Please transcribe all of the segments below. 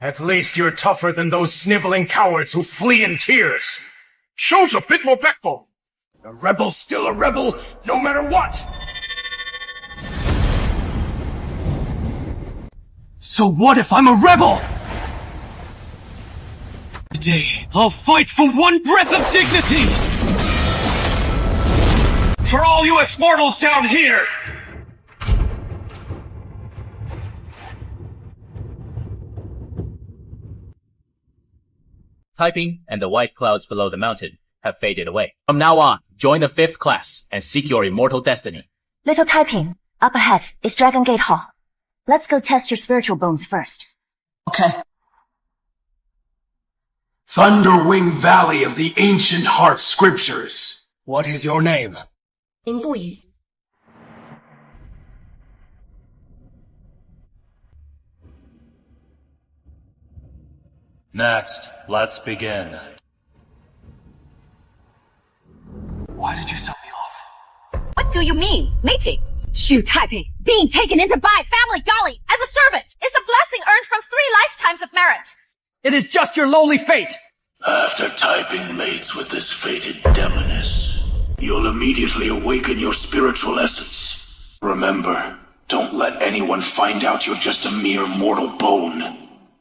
At least you're tougher than those sniveling cowards who flee in tears. Shows a bit more backbone. A rebel's still a rebel, no matter what. So what if I'm a rebel? Today, I'll fight for one breath of dignity! For all you us mortals down here! Typing and the white clouds below the mountain have faded away. From now on, join the 5th class and seek your immortal destiny. Little Typing, up ahead is Dragon Gate Hall. Let's go test your spiritual bones first. Okay. Thunderwing Valley of the Ancient Heart Scriptures. What is your name? 林不语. Next, let's begin. Why did you sell me off? What do you mean, mating? Xu Taiping, being taken into Bai family golly as a servant is a blessing earned from 3 lifetimes of merit. It is just your lowly fate! After Taiping mates with this fated demoness, you'll immediately awaken your spiritual essence. Remember, don't let anyone find out you're just a mere mortal bone.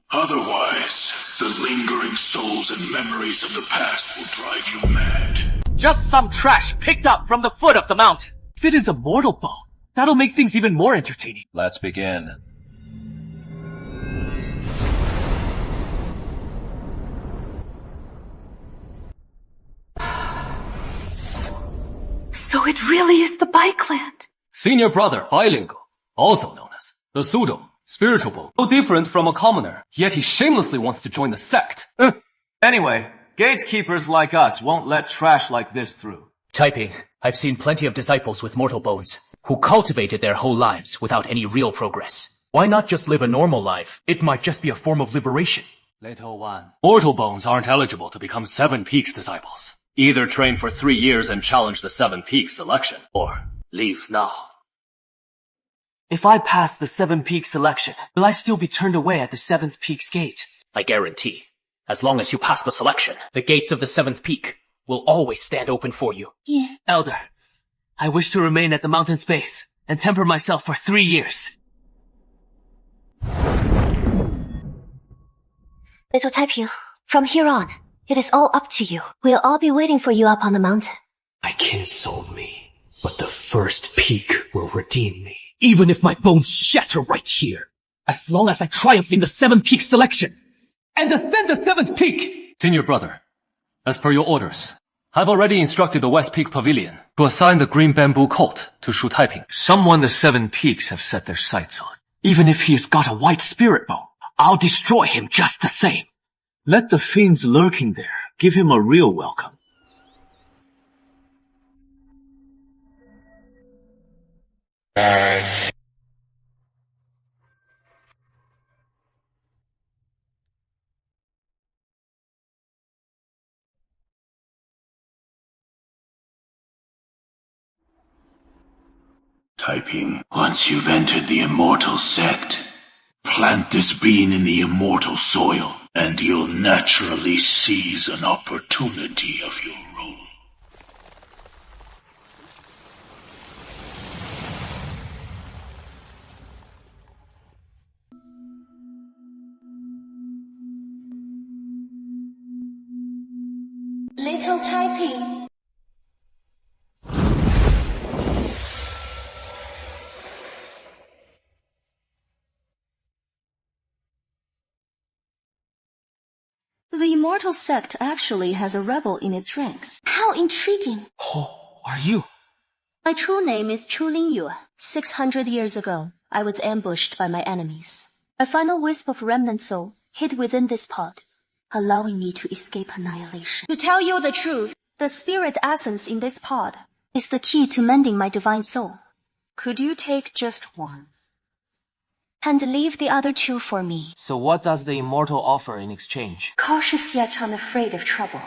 Otherwise, the lingering souls and memories of the past will drive you mad. Just some trash picked up from the foot of the mountain. If it is a mortal bone, that'll make things even more entertaining. Let's begin. So it really is the Bai clan. Senior brother, bilingual, also known as the pseudo, spiritual bone. So different from a commoner, yet he shamelessly wants to join the sect. Anyway, gatekeepers like us won't let trash like this through. Typing, I've seen plenty of disciples with mortal bones who cultivated their whole lives without any real progress. Why not just live a normal life? It might just be a form of liberation. Little one, mortal bones aren't eligible to become 7 Peaks disciples. Either train for 3 years and challenge the 7 Peaks selection, or leave now. If I pass the 7 Peaks selection, will I still be turned away at the 7th Peak's gate? I guarantee, as long as you pass the selection, the gates of the 7th Peak will always stand open for you. Yeah. Elder, I wish to remain at the mountain's base and temper myself for 3 years. Little Taiping, from here on, it is all up to you. We'll all be waiting for you up on the mountain. I can sold me, but the 1st Peak will redeem me. Even if my bones shatter right here, as long as I triumph in the 7 Peak selection and ascend the 7th Peak! Senior brother, as per your orders, I've already instructed the West Peak Pavilion to assign the Green Bamboo Cult to Shu Taiping. Someone the 7 Peaks have set their sights on. Even if he has got a white spirit bone, I'll destroy him just the same. Let the fiends lurking there give him a real welcome. Taiping, once you've entered the immortal sect, plant this bean in the immortal soil, and you'll naturally seize an opportunity of your role. Little Taiping. The immortal sect actually has a rebel in its ranks. How intriguing. Who are you? My true name is Chu Lingyue. 600 years ago, I was ambushed by my enemies. A final wisp of remnant soul hid within this pod, allowing me to escape annihilation. To tell you the truth, the spirit essence in this pod is the key to mending my divine soul. Could you take just one? And leave the other 2 for me. So what does the immortal offer in exchange? Cautious yet unafraid of trouble.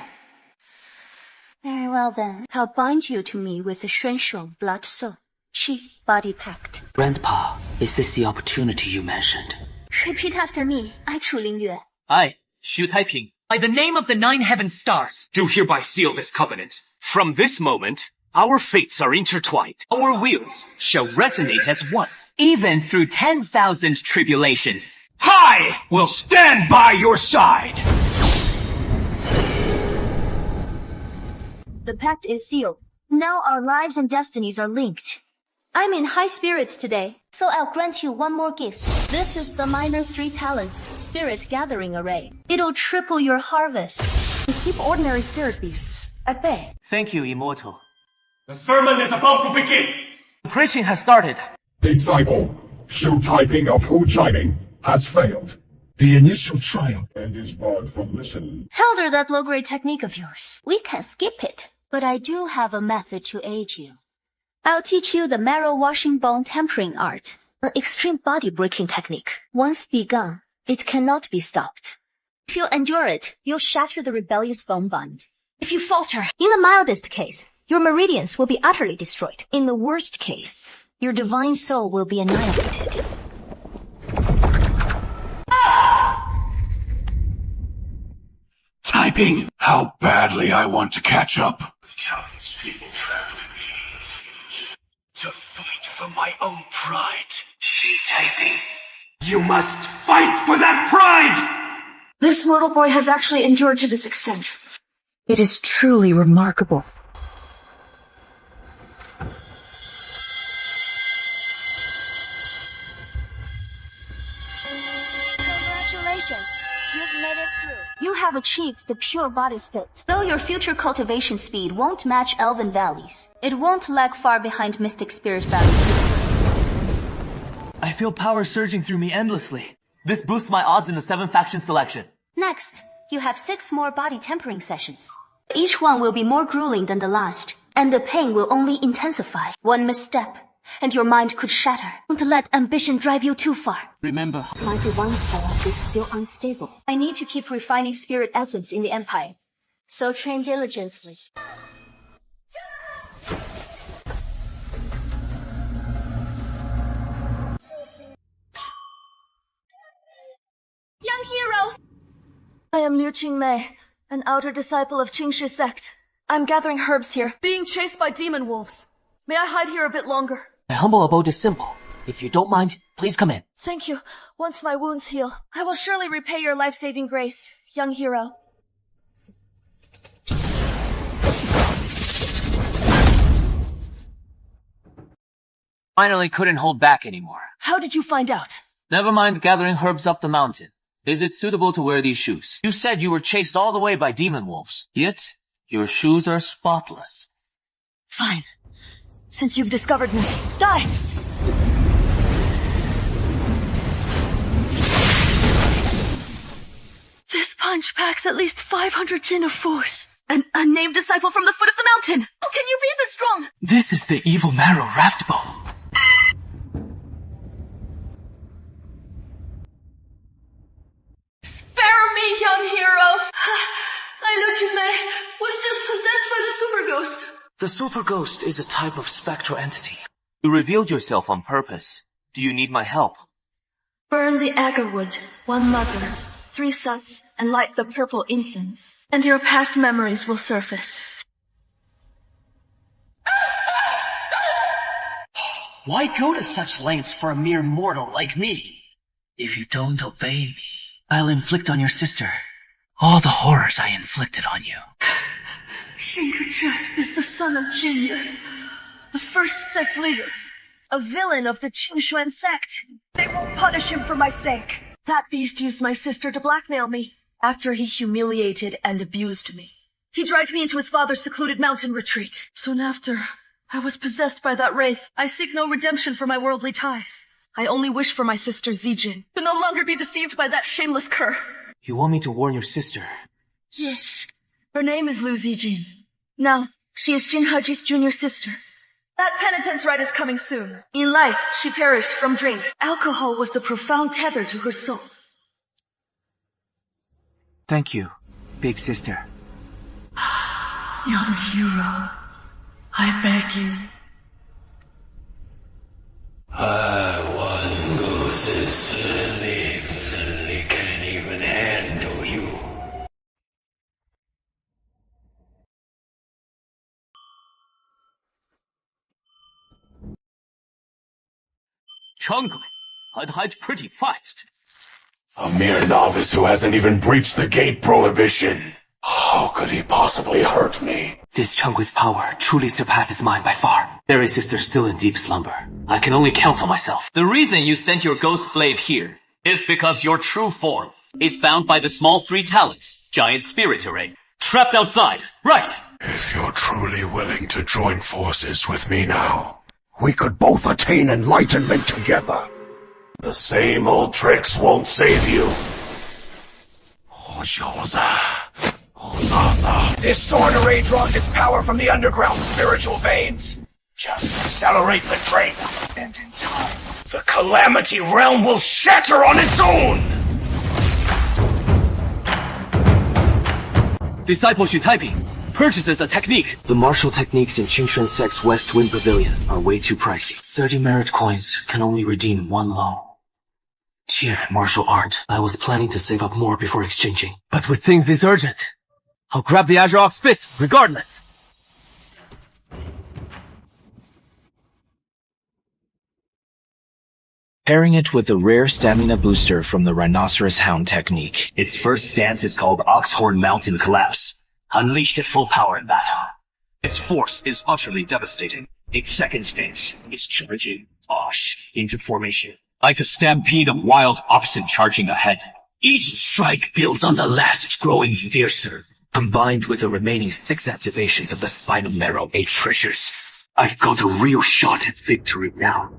Very well then, I'll bind you to me with the Xuansheng blood soul, Qi body pact. Grandpa, is this the opportunity you mentioned? Repeat after me. I, Chuling Yue. I, Xu Taiping, by the name of the 9 heaven stars, do hereby seal this covenant. From this moment, our fates are intertwined. Our wheels shall resonate as one, even through 10,000 tribulations. I will stand by your side! The pact is sealed. Now our lives and destinies are linked. I'm in high spirits today, so I'll grant you one more gift. This is the minor 3 talents spirit gathering array. It'll triple your harvest and keep ordinary spirit beasts at bay. Thank you, Immortal. The sermon is about to begin! The preaching has started. Disciple, Xu Taiping of Hu Jining has failed. The initial trial and is barred from listening. Elder, that low-grade technique of yours. We can skip it. But I do have a method to aid you. I'll teach you the marrow washing bone tempering art. An extreme body breaking technique. Once begun, it cannot be stopped. If you endure it, you'll shatter the rebellious bone bond. If you falter, in the mildest case, your meridians will be utterly destroyed. In the worst case, your divine soul will be annihilated. Typing how badly I want to catch up. Countless people trapped in me. To fight for my own pride. She typing. You must fight for that pride! This little boy has actually endured to this extent. It is truly remarkable. Congratulations. You've made it through. You have achieved the pure body state. Though your future cultivation speed won't match Elven Valleys, it won't lag far behind Mystic Spirit Valley. I feel power surging through me endlessly. This boosts my odds in the 7 faction selection. Next, you have 6 more body tempering sessions. Each one will be more grueling than the last, and the pain will only intensify. One misstep, and your mind could shatter. Don't let ambition drive you too far. Remember, My divine soul is still unstable. I need to keep refining spirit essence in the Empire, so train diligently. Young hero! I am Liu Qingmei, an outer disciple of Qingshi sect. I'm gathering herbs here, being chased by demon wolves. May I hide here a bit longer? My humble abode is simple. If you don't mind, please come in. Thank you. Once my wounds heal, I will surely repay your life-saving grace, young hero. finally couldn't hold back anymore. How did you find out? Never mind gathering herbs up the mountain. Is it suitable to wear these shoes? You said you were chased all the way by demon wolves, yet your shoes are spotless. Fine. Since you've discovered me, die! This punch packs at least 500 jin of force. An unnamed disciple from the foot of the mountain! How can you be this strong? This is the evil marrow raft bow. Spare me, young hero! I, Liu Qingmei, was just possessed by the super ghost. The super ghost is a type of spectral entity. You revealed yourself on purpose. Do you need my help? Burn the agarwood, 1 mother, 3 sons, and light the purple incense, and your past memories will surface. Why go to such lengths for a mere mortal like me? If you don't obey me, I'll inflict on your sister all the horrors I inflicted on you. Shinke is the son of Jin Ye, the first sect leader, a villain of the Qingshuan sect. They won't punish him for my sake. That beast used my sister to blackmail me after he humiliated and abused me. He dragged me into his father's secluded mountain retreat. Soon after, I was possessed by that wraith. I seek no redemption for my worldly ties. I only wish for my sister Zijin to no longer be deceived by that shameless cur. You want me to warn your sister? Yes. Her name is Lu Zijin. Now, she is Jin Heji's junior sister. That penitence rite is coming soon. In life, she perished from drink. Alcohol was the profound tether to her soul. Thank you, big sister. Young hero, I beg you. I want Gooses to live. even handle you. Changui, I'd hide pretty fast. A mere novice who hasn't even breached the gate prohibition. How could he possibly hurt me? This Changui's power truly surpasses mine by far. Fairy sister's still in deep slumber. I can only count on myself. The reason you sent your ghost slave here is because your true form is found by the small 3 talents, giant spirit array, trapped outside, right? If you're truly willing to join forces with me now, we could both attain enlightenment together. The same old tricks won't save you. This sword array draws its power from the underground spiritual veins. Just accelerate the drain, and in time, the Calamity Realm will shatter on its own! Disciple Xu Taiping purchases a technique. The martial techniques in Qingxuan Sect's West Wind Pavilion are way too pricey. 30 merit coins can only redeem 1 loan. Here, martial art. I was planning to save up more before exchanging. But with things this urgent, I'll grab the Azure Ox Fist, regardless. Pairing it with the rare stamina booster from the Rhinoceros Hound technique. Its first stance is called Oxhorn Mountain Collapse, unleashed at full power in battle. Its force is utterly devastating. Its second stance is charging Osh into formation, like a stampede of wild oxen charging ahead. Each strike builds on the last, growing fiercer. Combined with the remaining 6 activations of the spinal marrow 8 treasures, I've got a real shot at victory now.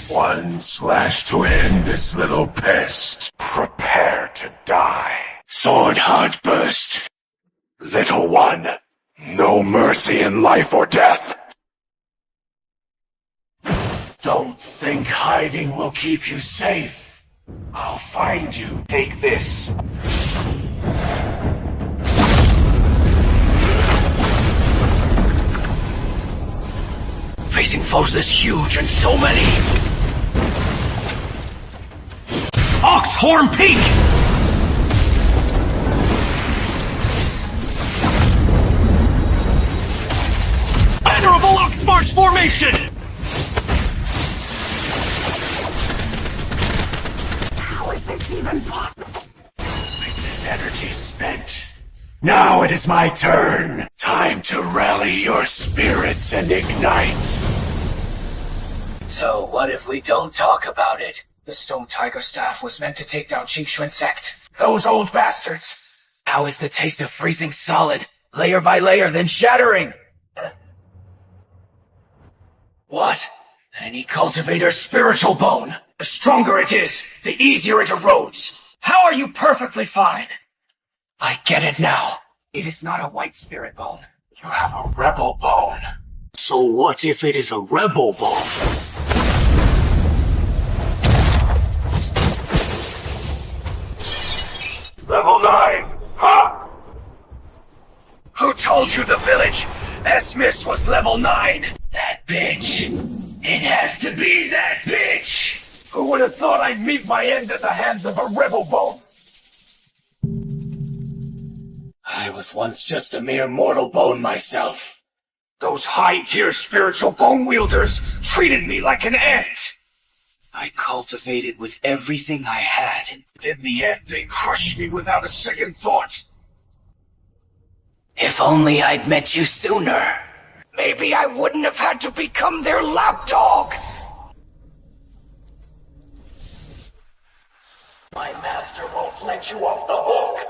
One slash to end this little pest. Prepare to die. Sword Heart Burst. Little one, no mercy in life or death. Don't think hiding will keep you safe. I'll find you. Take this. Facing foes this huge and so many. Oxhorn Peak! Venerable Ox March formation! How is this even possible? Its energy spent. Now it is my turn. Time to rally your spirits and ignite. So what if we don't talk about it? The Stone Tiger Staff was meant to take down Qingxuan Sect. Those old bastards. How is the taste of freezing solid, layer by layer, then shattering? What? Any cultivator's spiritual bone. The stronger it is, the easier it erodes. How are you perfectly fine? I get it now. It is not a white spirit bone. You have a rebel bone. So what if it is a rebel bone? Level 9! Ha! Who told you the village? Esmis was level 9. That bitch. It has to be that bitch. Who would have thought I'd meet my end at the hands of a rebel bone? I was once just a mere mortal bone myself. Those high-tier spiritual bone wielders treated me like an ant. I cultivated with everything I had, and in the end they crushed me without a second thought. If only I'd met you sooner. Maybe I wouldn't have had to become their lapdog. My master won't let you off the hook.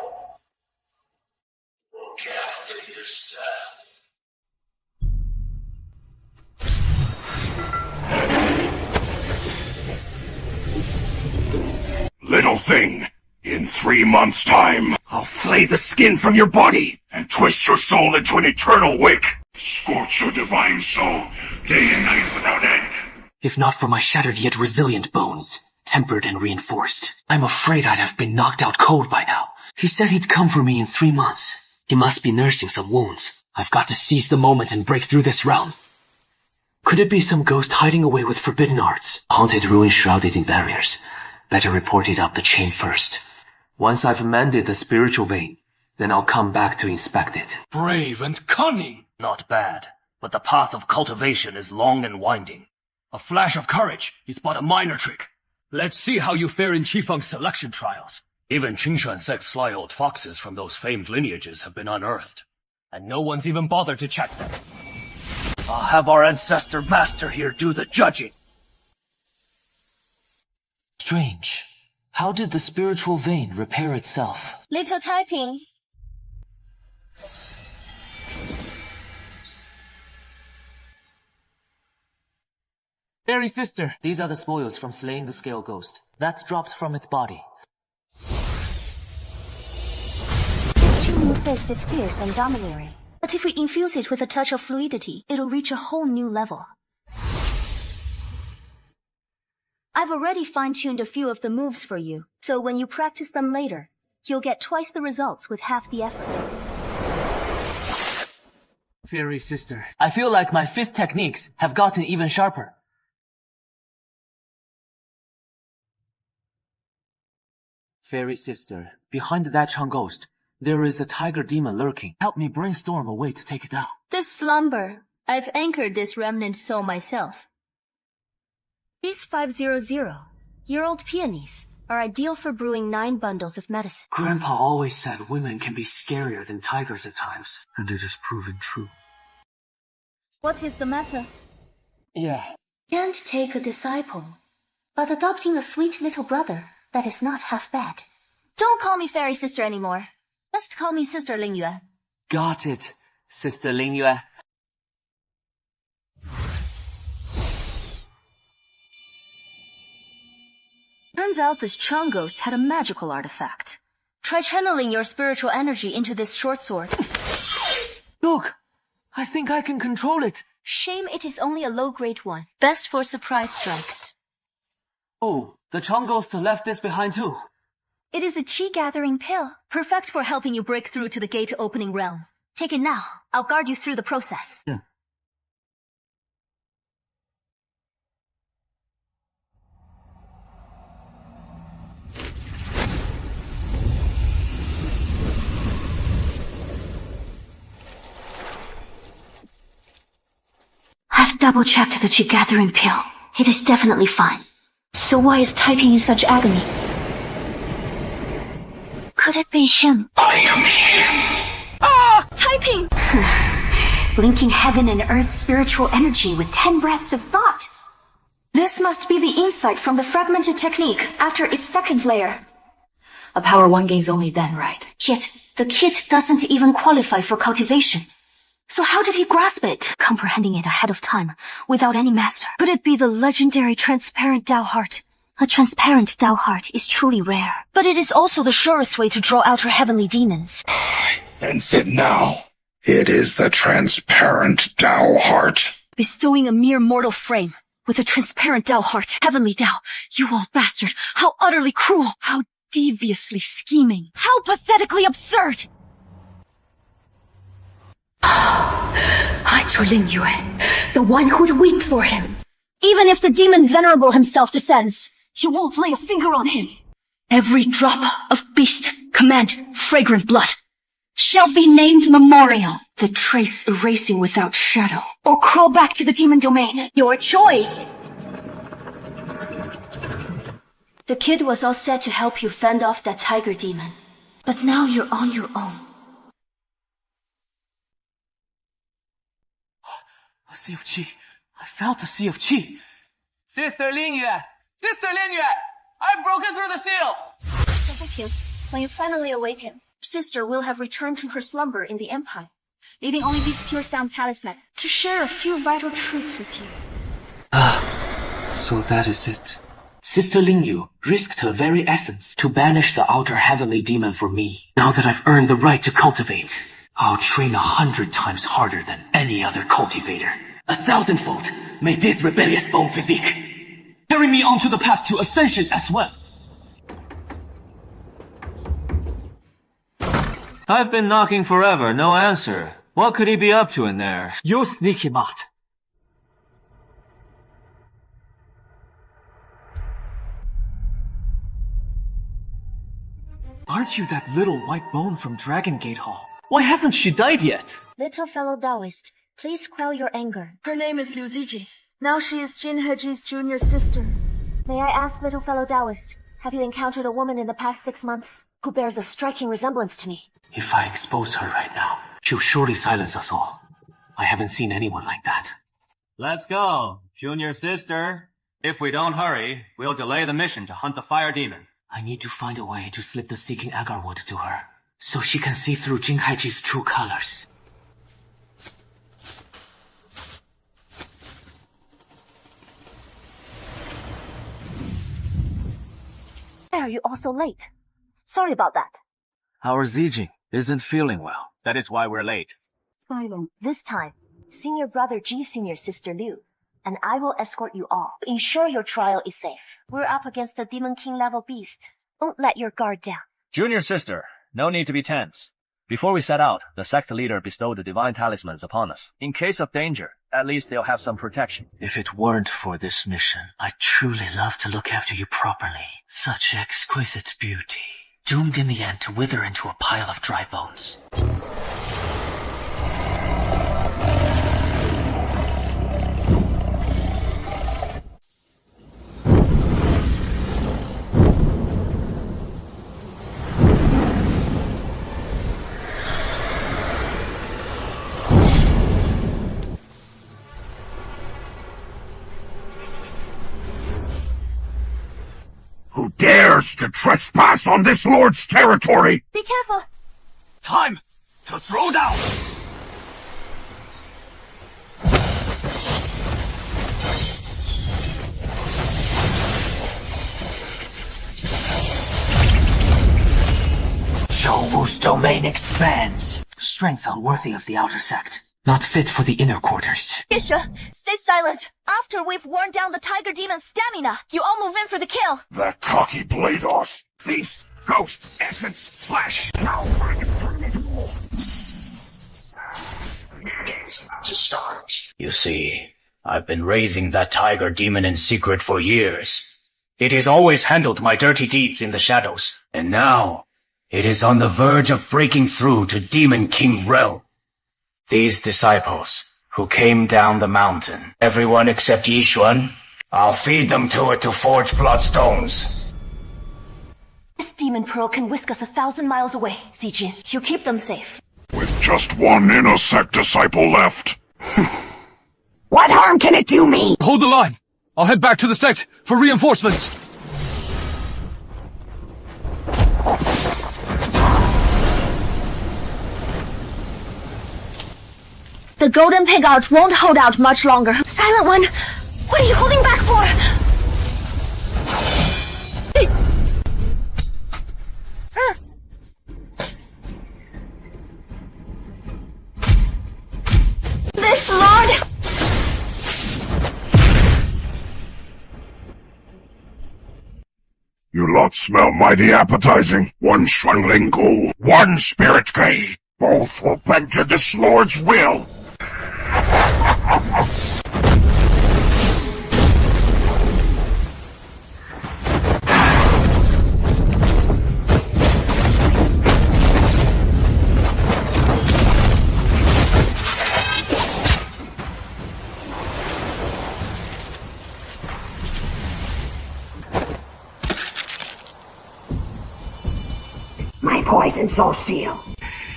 After yourself. Little thing, in 3 months' time, I'll flay the skin from your body and twist your soul into an eternal wick. Scorch your divine soul, day and night without end. If not for my shattered yet resilient bones, tempered and reinforced, I'm afraid I'd have been knocked out cold by now. He said he'd come for me in 3 months. He must be nursing some wounds. I've got to seize the moment and break through this realm. Could it be some ghost hiding away with forbidden arts? Haunted ruin shrouded in barriers. Better report it up the chain first. Once I've mended the spiritual vein, then I'll come back to inspect it. Brave and cunning! Not bad, but the path of cultivation is long and winding. A flash of courage is but a minor trick. Let's see how you fare in Qifeng's selection trials. Even Qingshuan Sect's sly old foxes from those famed lineages have been unearthed, and no one's even bothered to check them. I'll have our ancestor master here do the judging. Strange. How did the spiritual vein repair itself? Little Taiping. Fairy sister, these are the spoils from slaying the scale ghost. That's dropped from its body. This Qingyu fist is fierce and domineering. But if we infuse it with a touch of fluidity, it'll reach a whole new level. I've already fine-tuned a few of the moves for you, so when you practice them later, you'll get twice the results with half the effort. Fairy sister, I feel like my fist techniques have gotten even sharper. Fairy sister, behind that Chang ghost, there is a tiger demon lurking. Help me brainstorm a way to take it out. This slumber, I've anchored this remnant soul myself. These 500-year-old peonies are ideal for brewing 9 bundles of medicine. Grandpa always said women can be scarier than tigers at times, and it has proven true. What is the matter? Yeah. Can't take a disciple, but adopting a sweet little brother, that is not half bad. Don't call me fairy sister anymore. Just call me Sister Lingyue. Got it, Sister Lingyue. Turns out this Chang ghost had a magical artifact. Try channeling your spiritual energy into this short sword. Look! I think I can control it. Shame it is only a low-grade one. Best for surprise strikes. Oh, the Chang ghost left this behind too. It is a chi-gathering pill, perfect for helping you break through to the gate-opening realm. Take it now. I'll guard you through the process. I've double-checked the chi-gathering pill. It is definitely fine. So why is Taiping in such agony? Could it be him? I am him. Ah! Taiping! Linking heaven and earth's spiritual energy with 10 breaths of thought. This must be the insight from the fragmented technique after its second layer. A power one gains only then, right? Yet, the kit doesn't even qualify for cultivation. So how did he grasp it, comprehending it ahead of time, without any master? Could it be the legendary transparent Dao heart? A transparent Dao heart is truly rare, but it is also the surest way to draw out her heavenly demons. Sense it now. It is the transparent Dao heart. Bestowing a mere mortal frame with a transparent Dao heart, heavenly Dao, you old bastard, how utterly cruel, how deviously scheming, how pathetically absurd! Haichu Lingyue, the one who'd weep for him. Even if the demon venerable himself descends, you won't lay a finger on him. Every drop of beast, command, fragrant blood shall be named memorial, the trace erasing without shadow, or crawl back to the demon domain. Your choice. The kid was all set to help you fend off that tiger demon, but now you're on your own. A sea of qi. I felt a sea of qi. Sister Lingyue! Sister Lingyue! I've broken through the seal! Thank you. When you finally awaken, Sister will have returned to her slumber in the Empire, leaving only these pure sound talismans to share a few vital truths with you. So that is it. Sister Lingyue risked her very essence to banish the outer heavenly demon for me. Now that I've earned the right to cultivate, I'll train 100 times harder than any other cultivator. 1,000-fold may this rebellious bone physique carry me onto the path to ascension as well. I've been knocking forever, no answer. What could he be up to in there? You sneaky mot. Aren't you that little white bone from Dragon Gate Hall? Why hasn't she died yet? Little fellow Daoist, please quell your anger. Her name is Liu Ziji. Now she is Jin Heji's junior sister. May I ask, little fellow Daoist, have you encountered a woman in the past 6 months who bears a striking resemblance to me? If I expose her right now, she'll surely silence us all. I haven't seen anyone like that. Let's go, junior sister. If we don't hurry, we'll delay the mission to hunt the fire demon. I need to find a way to slip the seeking agar wood to her, so she can see through Jin Haiji's true colors. Why are you all so late? Sorry about that. Our Zijing isn't feeling well. That is why we're late. This time, senior brother Ji's senior sister Liu, and I will escort you all. Ensure your trial is safe. We're up against a Demon King level beast. Don't let your guard down. Junior sister, no need to be tense. Before we set out, the sect leader bestowed the divine talismans upon us. In case of danger, at least they'll have some protection. If it weren't for this mission, I'd truly love to look after you properly. Such exquisite beauty. Doomed in the end to wither into a pile of dry bones. Who dares to trespass on this lord's territory? Be careful! Time to throw down! Shao Wu's domain expands. Strength unworthy of the outer sect. Not fit for the inner quarters. Isha, stay silent. After we've worn down the tiger demon's stamina, you all move in for the kill. That cocky Blados. Beast, ghost, essence, slash. Now I can turn it all. It's about to start. You see, I've been raising that tiger demon in secret for years. It has always handled my dirty deeds in the shadows, and now it is on the verge of breaking through to Demon King realm. These disciples, who came down the mountain, everyone except Yishuan, I'll feed them to it to forge bloodstones. This demon pearl can whisk us 1,000 miles away, Zijin. You keep them safe. With just one inner sect disciple left. What harm can it do me? Hold the line. I'll head back to the sect for reinforcements. The golden pig arch won't hold out much longer. Silent One, what are you holding back for? This lord! You lot smell mighty appetizing. One Shuangling Gu, one Spirit Gate. Both will bend to this lord's will. My poison soul seal.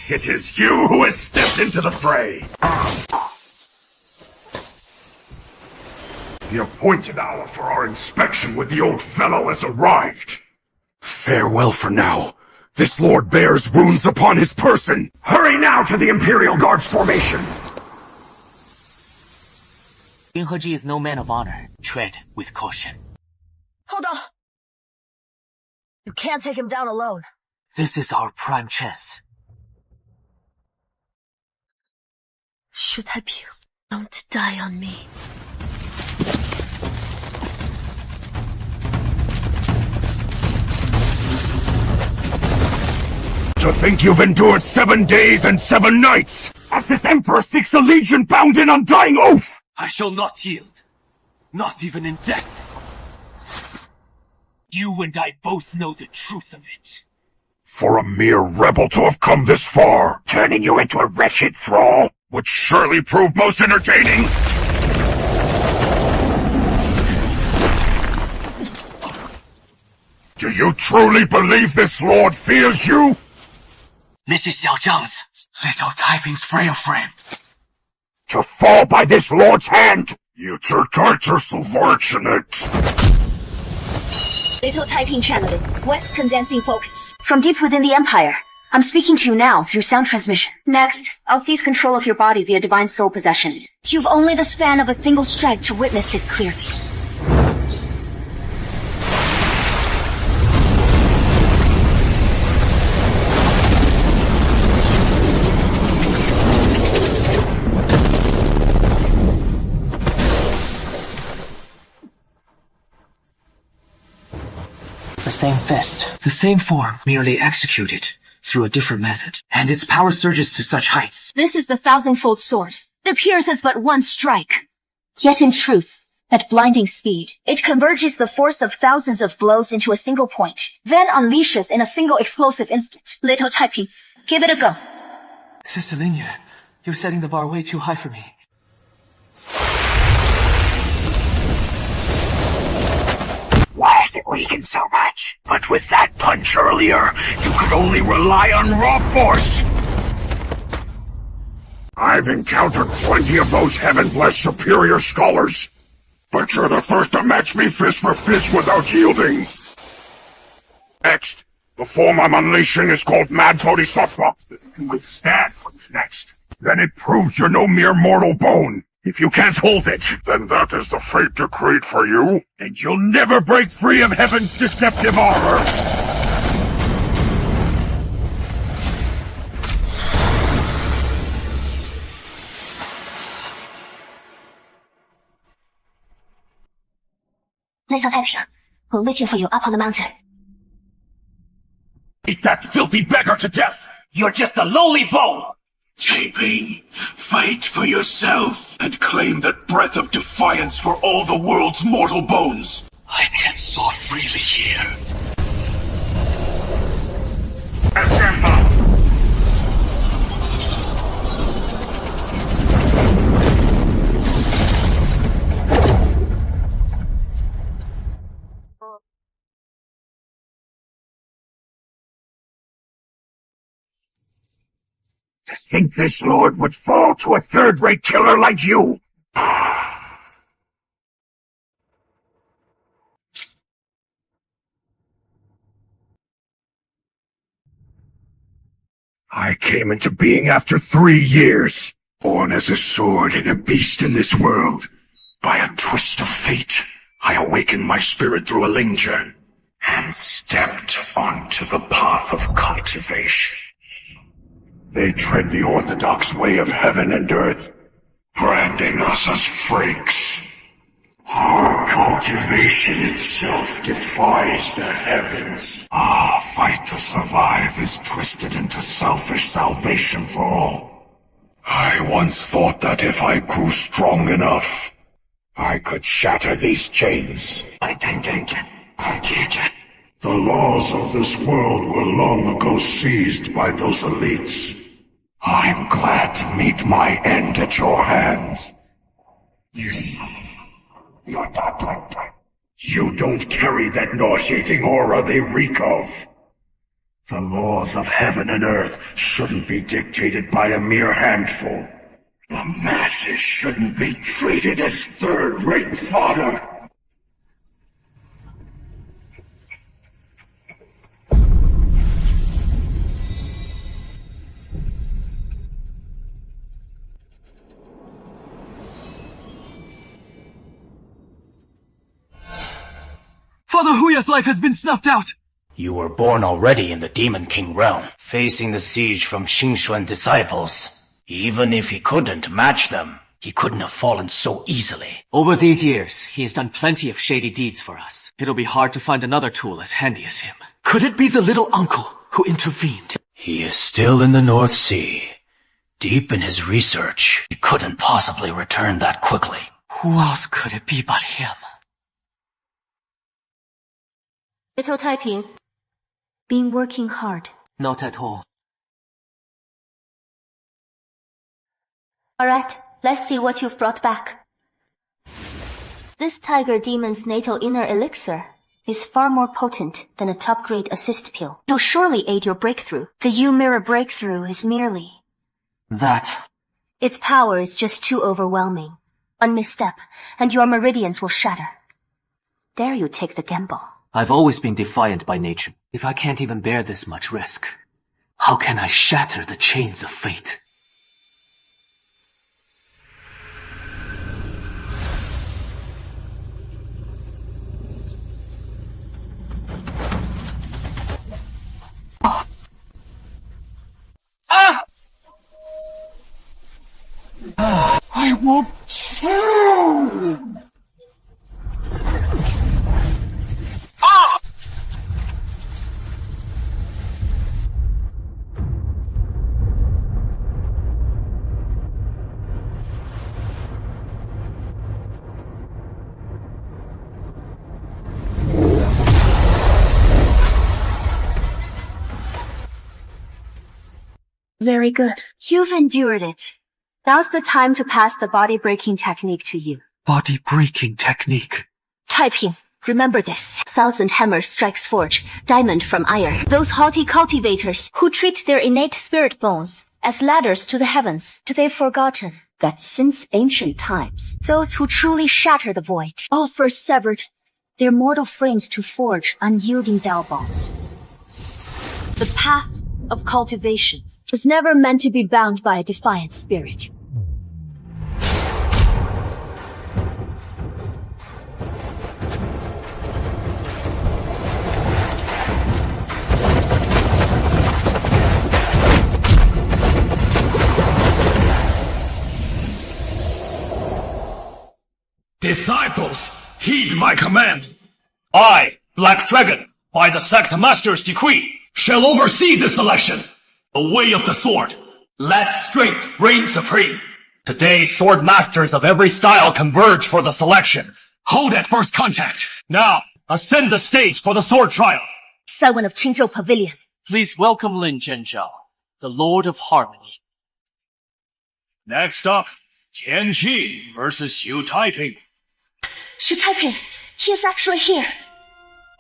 It is you who has stepped into the fray. The appointed hour for our inspection with the old fellow has arrived. Farewell for now. This lord bears wounds upon his person. Hurry now to the Imperial Guard's formation. Jin Heji is no man of honor. Tread with caution. Hold on. You can't take him down alone. This is our prime chance. Should I be? Don't die on me. To think you've endured 7 days and 7 nights, as this Emperor seeks a legion bound in undying oath! I shall not yield. Not even in death. You and I both know the truth of it. For a mere rebel to have come this far, turning you into a wretched thrall, would surely prove most entertaining. Do you truly believe this lord fears you? Mrs. Xiaozhang's little typing's frail frame. To fall by this lord's hand? You two guys are so fortunate. Little typing channeling. West condensing focus. From deep within the Empire. I'm speaking to you now through sound transmission. Next, I'll seize control of your body via divine soul possession. You've only the span of a single strike to witness it clearly. The same fist, the same form, merely executed through a different method, and its power surges to such heights. This is the thousand-fold sword. It appears as but one strike. Yet in truth, at blinding speed, it converges the force of thousands of blows into a single point, then unleashes in a single explosive instant. Little typing, give it a go. Sister Linya, you're setting the bar way too high for me. Why is it weakened so much? But with that punch earlier, you could only rely on raw force. I've encountered plenty of those heaven-blessed superior scholars, but you're the first to match me fist for fist without yielding. Next, the form I'm unleashing is called Mad Bodhisattva. It can withstand what's next. Then it proves you're no mere mortal bone. If you can't hold it, then that is the fate decreed for you, and you'll never break free of heaven's deceptive armor. Little typing, we're waiting for you up on the mountain. Eat that filthy beggar to death! You're just a lowly bone! Taping, fight for yourself and claim that breath of defiance for all the world's mortal bones. I can soar freely here. Assemble! To think this lord would fall to a third-rate killer like you! I came into being after 3 years, born as a sword and a beast in this world. By a twist of fate, I awakened my spirit through a linger, and stepped onto the path of cultivation. They tread the orthodox way of heaven and earth, branding us as freaks. Our cultivation itself defies the heavens. Our fight to survive is twisted into selfish salvation for all. I once thought that if I grew strong enough, I could shatter these chains. I can't. The laws of this world were long ago seized by those elites. I'm glad to meet my end at your hands. You're not like that. You don't carry that nauseating aura they reek of. The laws of heaven and earth shouldn't be dictated by a mere handful. The masses shouldn't be treated as third-rate fodder. Father Huya's life has been snuffed out! You were born already in the Demon King realm, facing the siege from Xingxuan disciples. Even if he couldn't match them, he couldn't have fallen so easily. Over these years, he has done plenty of shady deeds for us. It'll be hard to find another tool as handy as him. Could it be the little uncle who intervened? He is still in the North Sea. Deep in his research, he couldn't possibly return that quickly. Who else could it be but him? Little typing. Been working hard. Not at all. Alright, let's see what you've brought back. This tiger demon's natal inner elixir is far more potent than a top-grade assist pill. It'll surely aid your breakthrough. The U-Mirror breakthrough is merely... that. Its power is just too overwhelming. One misstep, and your meridians will shatter. Dare you take the gamble? I've always been defiant by nature. If I can't even bear this much risk, how can I shatter the chains of fate? I won't. Very good. You've endured it. Now's the time to pass the body-breaking technique to you. Body-breaking technique. Typing. Remember this. 1,000 hammers strikes forge, diamond from iron. Those haughty cultivators who treat their innate spirit bones as ladders to the heavens, they've forgotten that since ancient times, those who truly shatter the void all first severed their mortal frames to forge unyielding Dao bones. The path of cultivation was never meant to be bound by a defiant spirit. Disciples, heed my command. I, Black Dragon, by the Sect Master's decree, Shall oversee this election. the way of the sword. Let strength reign supreme. Today, sword masters of every style converge for the selection. Hold at first contact. Now, ascend the stage for the sword trial. Selwyn of Qingzhou Pavilion. Please welcome Lin Zhenshao, the Lord of Harmony. Next up, Tianqi versus Xu Taiping. Xu Taiping, he is actually here.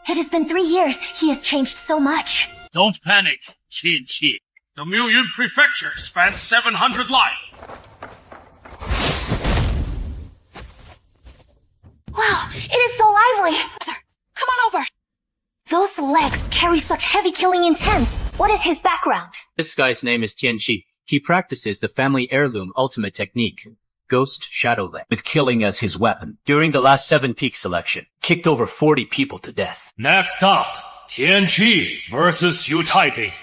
It has been 3 years. He has changed so much. Don't panic, Tianqi. The Miuyun Prefecture spans 700 li. Wow, it is so lively. Come on over. Those legs carry such heavy killing intent. What is his background? This guy's name is Tianqi. He practices the family heirloom ultimate technique, Ghost Shadowland, with killing as his weapon. During the last 7 peak selection, kicked over 40 people to death. Next up, Tianqi versus Xu Taiping.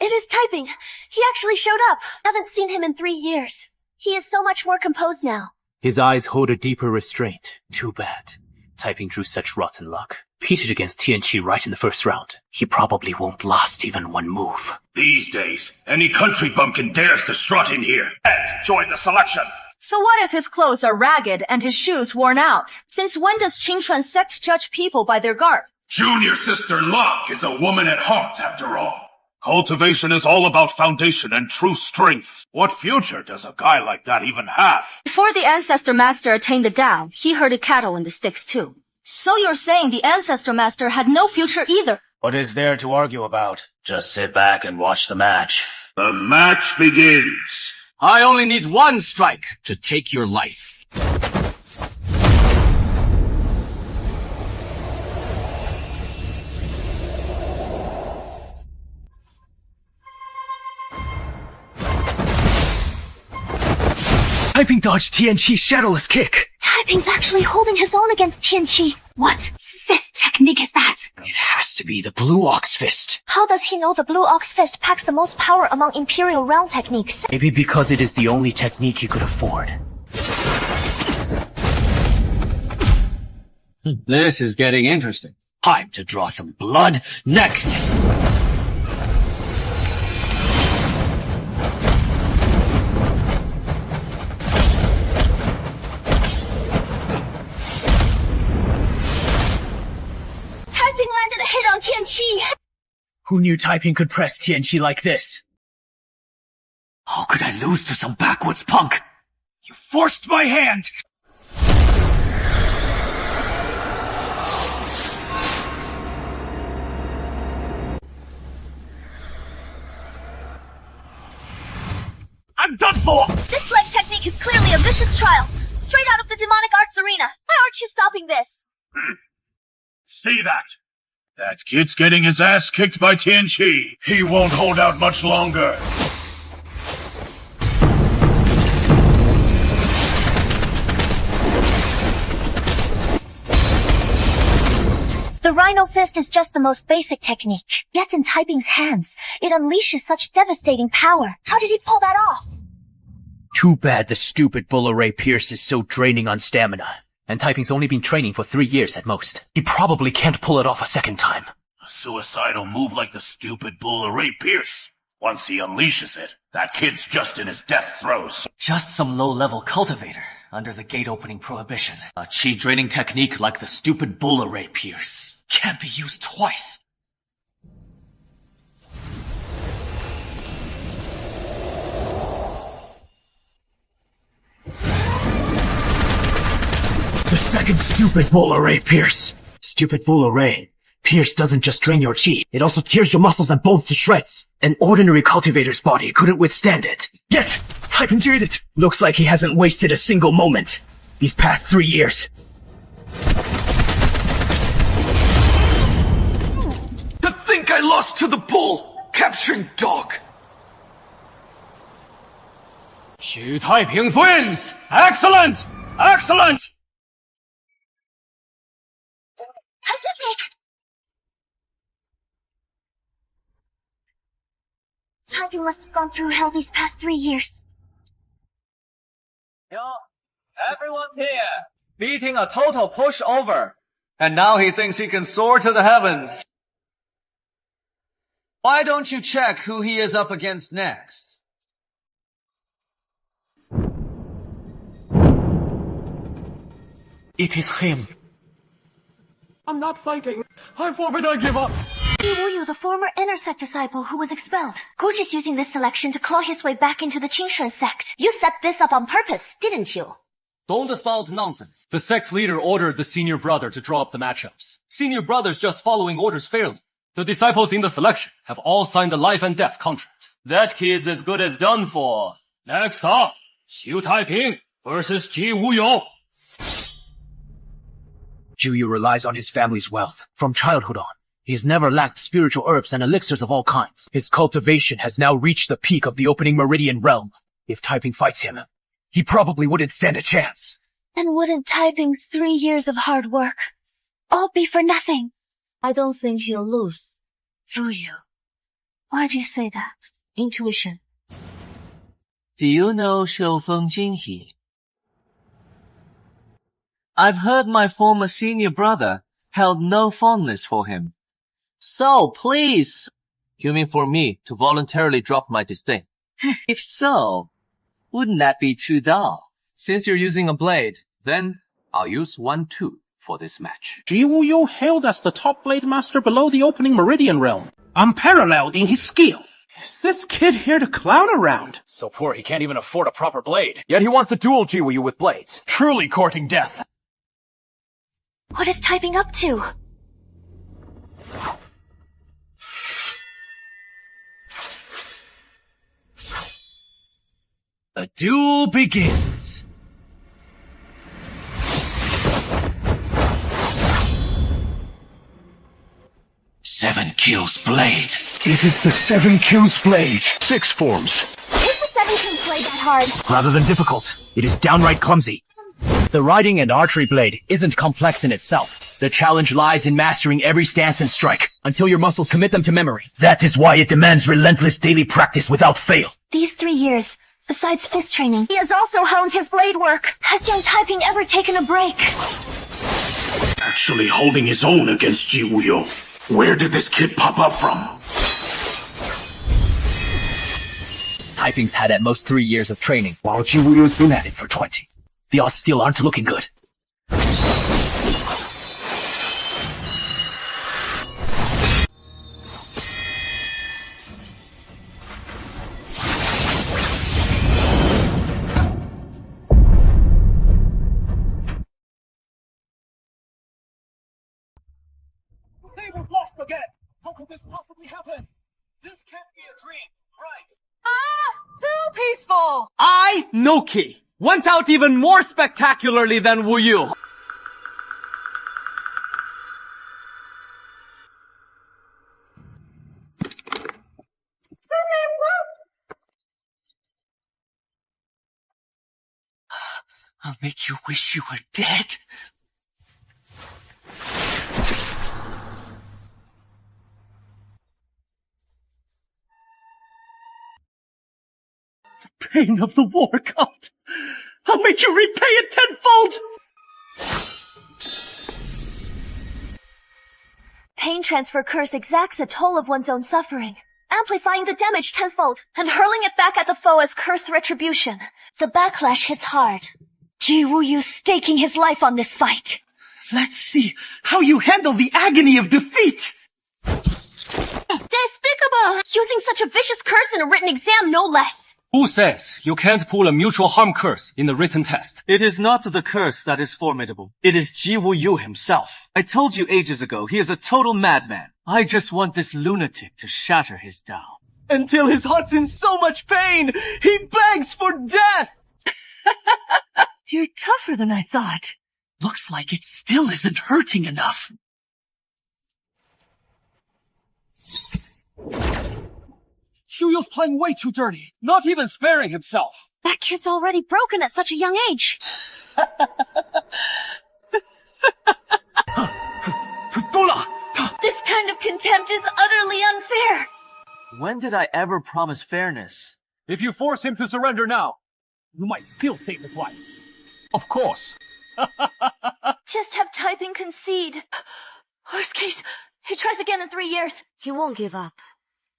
It is Taiping. He actually showed up. Haven't seen him in 3 years. He is so much more composed now. His eyes hold a deeper restraint. Too bad. Taiping drew such rotten luck. Competed against Tianqi right in the first round. He probably won't last even 1 move. These days, any country bumpkin dares to strut in here and join the selection. So what if his clothes are ragged and his shoes worn out? Since when does Qingchuan sect judge people by their garb? Junior sister Locke is a woman at heart, after all. Cultivation is all about foundation and true strength. What future does a guy like that even have? Before the Ancestor Master attained the Dao, he herded cattle in the sticks too. So you're saying the Ancestor Master had no future either? What is there to argue about? Just sit back and watch the match. The match begins. I only need 1 strike to take your life. Taiping dodged Tianqi's shadowless kick. Taiping's actually holding his own against Tianqi. What fist technique is that? It has to be the Blue Ox Fist. How does he know the Blue Ox Fist packs the most power among Imperial realm techniques? Maybe because it is the only technique he could afford. This is getting interesting. Time to draw some blood next. Taiping landed a hit on Tianqi. Who knew Taiping could press Tianqi like this? How could I lose to some backwoods punk? You forced my hand! I'm done for! This leg technique is clearly a vicious trial, straight out of the demonic arts arena. Why aren't you stopping this? See that? That kid's getting his ass kicked by Tianqi. He won't hold out much longer. The Rhino Fist is just the most basic technique. Yet in Taiping's hands, it unleashes such devastating power. How did he pull that off? Too bad the stupid bull array Pierce is so draining on stamina. And Taiping's only been training for 3 years at most. He probably can't pull it off a second time. A suicidal move like the stupid bull array Pierce. Once he unleashes it, that kid's just in his death throes. Just some low-level cultivator under the gate-opening prohibition. A chi-draining technique like the stupid bull array Pierce can't be used twice. The second stupid bull array, Pierce. Stupid bull array. Pierce doesn't just drain your chi, it also tears your muscles and bones to shreds. An ordinary cultivator's body couldn't withstand it. Yet, Taiping did it! Looks like he hasn't wasted a single moment these past 3 years. To think I lost to the bull, capturing dog. Xu Taiping wins! Excellent! Excellent! Pacific! Taiping must have gone through hell these past 3 years. Yo, everyone's here! Beating a total pushover. And now he thinks he can soar to the heavens. Why don't you check who he is up against next? It is him. I'm not fighting. I forbid I give up. Wu, the former inner sect disciple who was expelled. Guji's using this selection to claw his way back into the Qingshan sect. You set this up on purpose, didn't you? Don't spout nonsense. The sect's leader ordered the senior brother to draw up the matchups. Senior brother's just following orders fairly. The disciples in the selection have all signed a life and death contract. That kid's as good as done for. Next up, Xu Taiping versus Ji Wuyou. Juyu relies on his family's wealth. From childhood on, he has never lacked spiritual herbs and elixirs of all kinds. His cultivation has now reached the peak of the opening meridian realm. If Taiping fights him, he probably wouldn't stand a chance. Then wouldn't Taiping's 3 years of hard work all be for nothing? I don't think he'll lose. Yu, why do you say that? Intuition. Do you know Shoufeng Jinhe? I've heard my former senior brother held no fondness for him. So, please. You mean for me to voluntarily drop my disdain? If so, wouldn't that be too dull? Since you're using a blade, then I'll use one too for this match. Ji Wuyou hailed as the top blade master below the opening meridian realm, unparalleled in his skill. Is this kid here to clown around? So poor he can't even afford a proper blade. Yet he wants to duel Ji Wuyou with blades. Truly courting death. What is Taiping up to? The duel begins. Seven kills blade. It is the 7 kills blade. 6 forms. Is the 7 kills blade that hard? Rather than difficult, it is downright clumsy. The riding and archery blade isn't complex in itself. The challenge lies in mastering every stance and strike until your muscles commit them to memory. That is why it demands relentless daily practice without fail. These 3 years, besides fist training, he has also honed his blade work. Has young Taiping ever taken a break? Actually holding his own against Ji Wuyou. Where did this kid pop up from? Taiping's had at most 3 years of training, while Ji Wuyou's been at it for 20. The odds still aren't looking good. Sable's lost again! How could this possibly happen? This can't be a dream, right? Too peaceful! I, Noki, went out even more spectacularly than Wu Yu. I'll make you wish you were dead. The pain of the war god. I'll make you repay it tenfold! Pain transfer curse exacts a toll of one's own suffering, amplifying the damage tenfold and hurling it back at the foe as cursed retribution. The backlash hits hard. Ji Wu staking his life on this fight. Let's see how you handle the agony of defeat! Despicable! Using such a vicious curse in a written exam, no less. Who says you can't pull a mutual harm curse in the written test? It is not the curse that is formidable. It is Ji Wu Yu himself. I told you ages ago, he is a total madman. I just want this lunatic to shatter his Dao. Until his heart's in so much pain, he begs for death! You're tougher than I thought. Looks like it still isn't hurting enough. Shuyu's playing way too dirty, not even sparing himself. That kid's already broken at such a young age. This kind of contempt is utterly unfair. When did I ever promise fairness? If you force him to surrender now, you might still save his life. Of course. Just have typing concede. Worst case, he tries again in 3 years. He won't give up.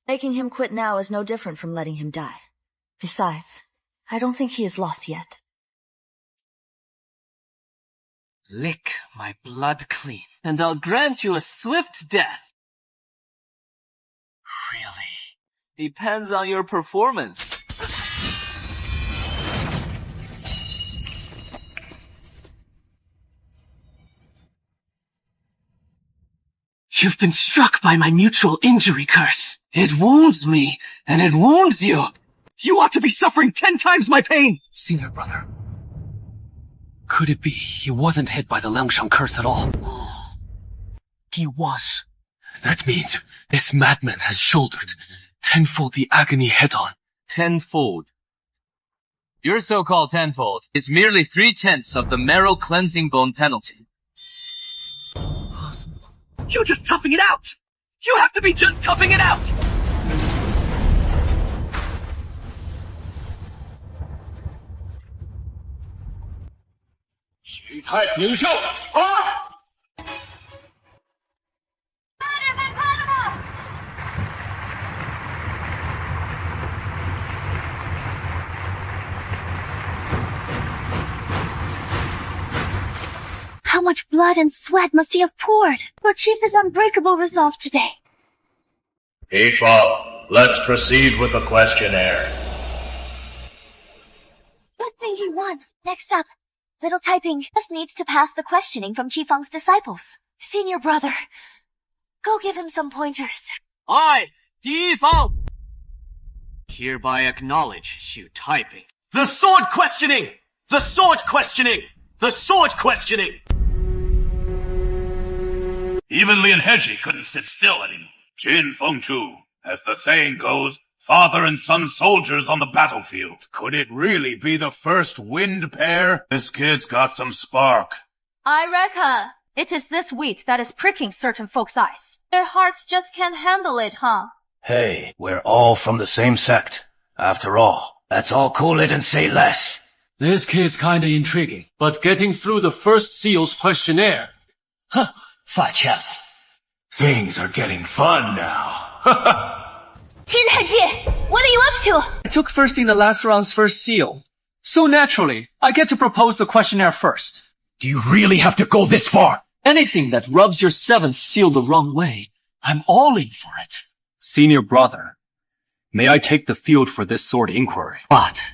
Making him quit now is no different from letting him die. Besides, I don't think he is lost yet. Lick my blood clean, and I'll grant you a swift death. Really? Depends on your performance. You've been struck by my mutual injury curse. It wounds me, and it wounds you. You ought to be suffering 10 times my pain. Senior brother. Could it be he wasn't hit by the Liangshan curse at all? He was. That means this madman has shouldered tenfold the agony head-on. Tenfold. Your so-called tenfold is merely 3/10 of the marrow cleansing bone penalty. You're just toughing it out! You have to be just toughing it out! How much blood and sweat must he have poured to achieve this unbreakable resolve today? Keep up. Let's proceed with the questionnaire. Good thing he won. Next up, little typing just needs to pass the questioning from Qifeng's disciples. Senior brother, go give him some pointers. I, Qifeng, hereby acknowledge Xu typing. The sword questioning! The sword questioning! The sword questioning! Even Lian Heji couldn't sit still anymore. Jin Feng too. As the saying goes, father and son soldiers on the battlefield. Could it really be the first wind pair? This kid's got some spark. I reckon it is this wheat that is pricking certain folks' eyes. Their hearts just can't handle it, huh? Hey, we're all from the same sect. After all, let's all cool it and say less. This kid's kinda intriguing, but getting through the first seal's questionnaire. Huh, fat chance. Things are getting fun now. Jin Heji, what are you up to? I took first in the last round's first seal. So naturally, I get to propose the questionnaire first. Do you really have to go this far? Anything that rubs your seventh seal the wrong way, I'm all in for it. Senior brother, may I take the field for this sword inquiry? What?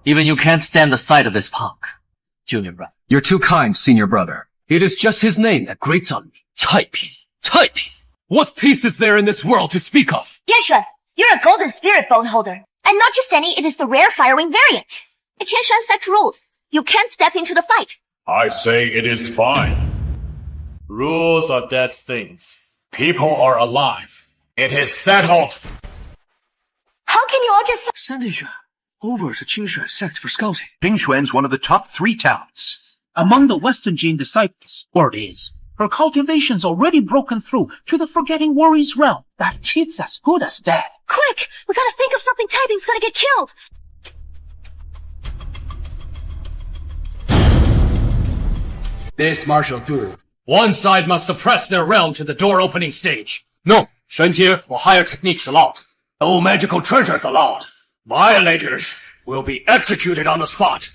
Even you can't stand the sight of this punk, junior brother. You're too kind, senior brother. It is just his name that grates on me. Typing. typing? What peace is there in this world to speak of? Yanxuan, you're a golden spirit bone holder. And not just any, it is the rare firing variant. The Qianshan sect rules. You can't step into the fight. I say it is fine. Rules are dead things. People are alive. It is settled. How can you all just... Send Yuan over to Qingshuan sect for scouting. Qingshuan's one of the top 3 talents. Among the Western Jin disciples, word is, her cultivation's already broken through to the Forgetting Worries realm. That kid's as good as dead. Quick! We gotta think of something typing's gonna get killed! This martial duel. One side must suppress their realm to the door-opening stage. No, Shenjie or higher techniques allowed. No magical treasures allowed. Violators will be executed on the spot.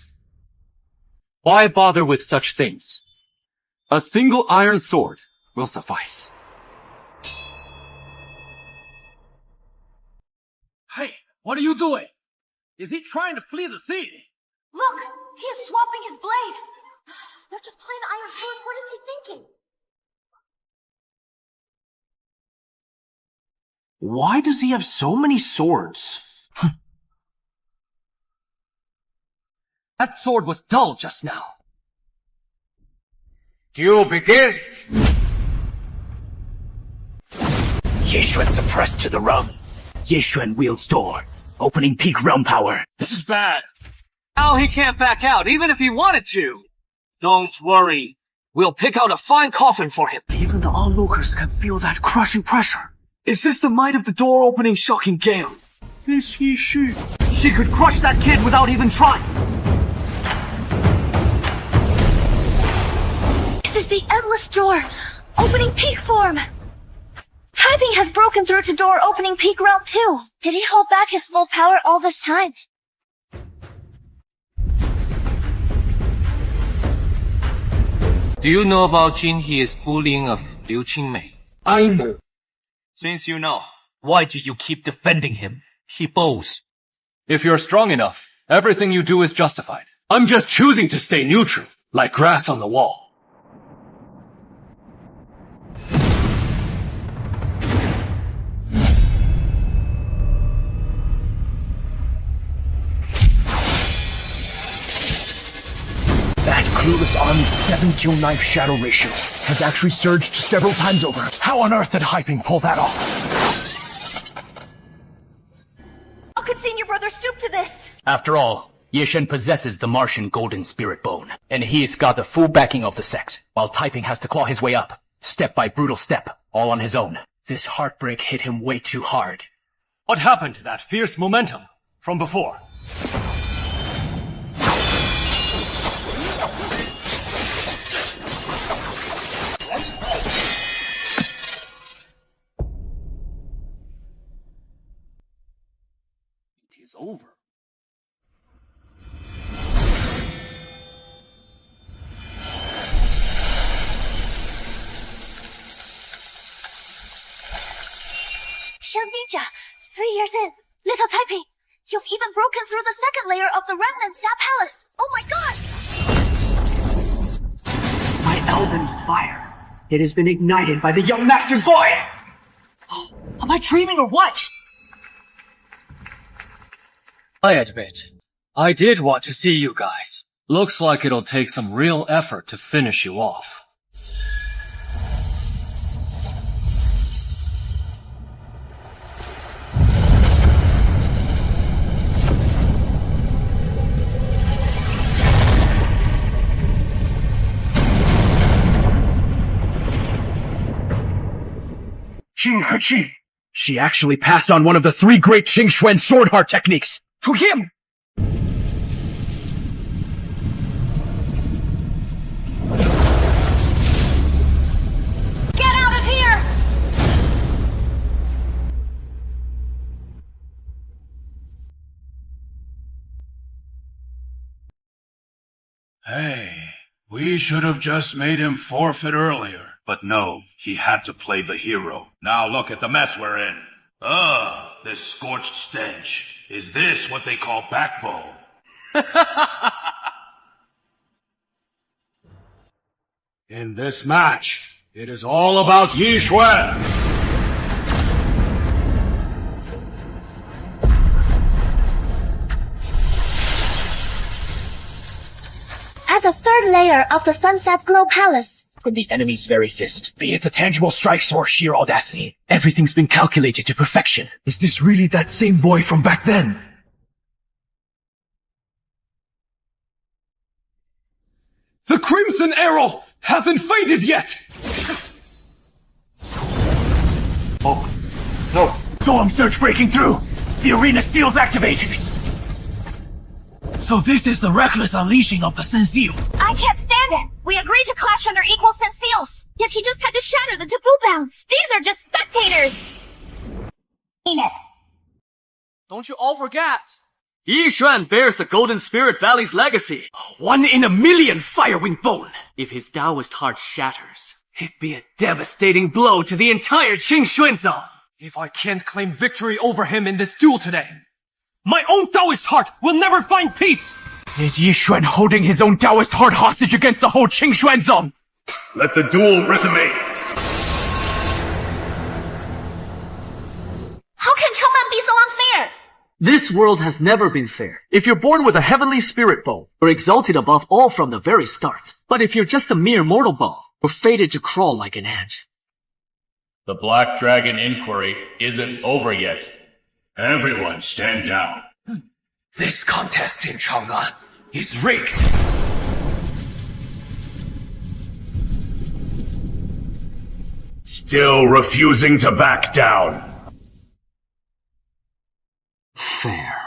Why bother with such things? A single iron sword will suffice. Hey, what are you doing? Is he trying to flee the city? Look! He is swapping his blade! They're just plain iron swords. What is he thinking? Why does he have so many swords? That sword was dull just now. Duel begins! Yishuan suppressed to the realm. Yishuan wields door, opening peak realm power. This is bad. Now he can't back out, even if he wanted to. Don't worry. We'll pick out a fine coffin for him. Even the onlookers can feel that crushing pressure. Is this the might of the door-opening shocking gale? This Yishu. She could crush that kid without even trying. This is the endless door, opening peak form. Typing has broken through to door opening peak realm too. Did he hold back his full power all this time? Do you know about Jin He's bullying of Liu Qingmei? I know. Since you know, why do you keep defending him? He boasts. If you're strong enough, everything you do is justified. I'm just choosing to stay neutral, like grass on the wall. That clueless army's 7-kill knife shadow ratio has actually surged several times over. How on earth did Hyping pull that off? How could Senior Brother stoop to this? After all, Yishen possesses the Martian Golden Spirit Bone, and he's got the full backing of the sect, while Typing has to claw his way up, step by brutal step, all on his own. This heartbreak hit him way too hard. What happened to that fierce momentum from before? It is over. Shen Ninja, 3 years in. Little Taipei, you've even broken through the second layer of the remnant Sap Palace. Oh my god! My elven fire. It has been ignited by the young master's boy! Am I dreaming or what? I admit, I did want to see you guys. Looks like it'll take some real effort to finish you off. She actually passed on one of the 3 great Qingshuan sword heart techniques to him! Get out of here! Hey, we should have just made him forfeit earlier. But no, he had to play the hero. Now look at the mess we're in. Ugh, this scorched stench. Is this what they call backbone? In this match, It is all about Yi Xuan. At the third layer of the Sunset Glow Palace. In the enemy's very fist, be it a tangible strikes or sheer audacity, everything's been calculated to perfection. Is this really that same boy from back then? The Crimson Arrow hasn't faded yet! Oh, no. Solemn Surge breaking through! The arena steel's activated! So this is the reckless unleashing of the Sen Seal. I can't stand it! We agreed to clash under equal Sen Seals! Yet he just had to shatter the taboo bounds! These are just spectators! Don't you all forget! Yi Xuan bears the Golden Spirit Valley's legacy. 1 in a million Firewing Bone! If his Daoist heart shatters, it'd be a devastating blow to the entire Qingxuan zone. If I can't claim victory over him in this duel today, my own Daoist heart will never find peace! Is Yi Xuan holding his own Daoist heart hostage against the whole Qingxuan zone? Let the duel resume. How can Chengman be so unfair? This world has never been fair. If you're born with a heavenly spirit bone, you're exalted above all from the very start. But if you're just a mere mortal bone, you're fated to crawl like an ant. The Black Dragon inquiry isn't over yet. Everyone stand down. This contest in Chang'an is rigged. Still refusing to back down. Fair.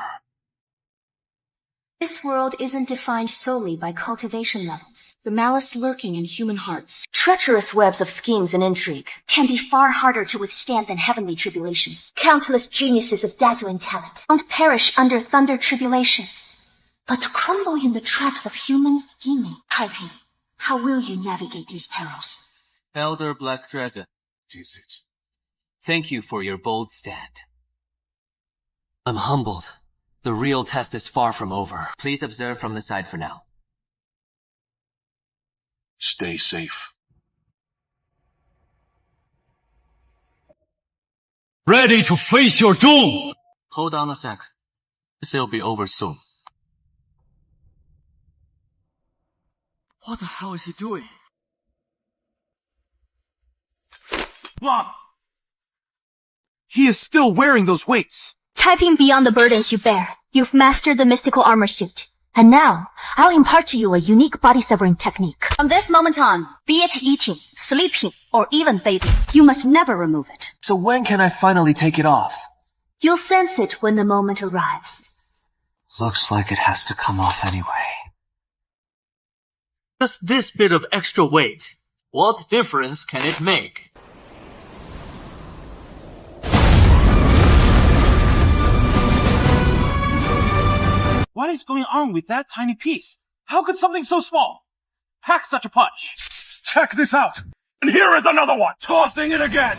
This world isn't defined solely by cultivation levels. The malice lurking in human hearts, treacherous webs of schemes and intrigue, can be far harder to withstand than heavenly tribulations. Countless geniuses of dazzling talent won't perish under thunder tribulations, but crumble in the traps of human scheming. Taiping, how will you navigate these perils? Elder Black Dragon, thank you for your bold stand. I'm humbled. The real test is far from over. Please observe from the side for now. Stay safe. Ready to face your doom! Hold on a sec. This'll be over soon. What the hell is he doing? Mom! He is still wearing those weights. Taiping beyond the burdens you bear. You've mastered the mystical armor suit. And now, I'll impart to you a unique body-severing technique. From this moment on, be it eating, sleeping, or even bathing, you must never remove it. So when can I finally take it off? You'll sense it when the moment arrives. Looks like it has to come off anyway. Just this bit of extra weight. What difference can it make? What is going on with that tiny piece? How could something so small pack such a punch? Check this out! And here is another one! Tossing it again!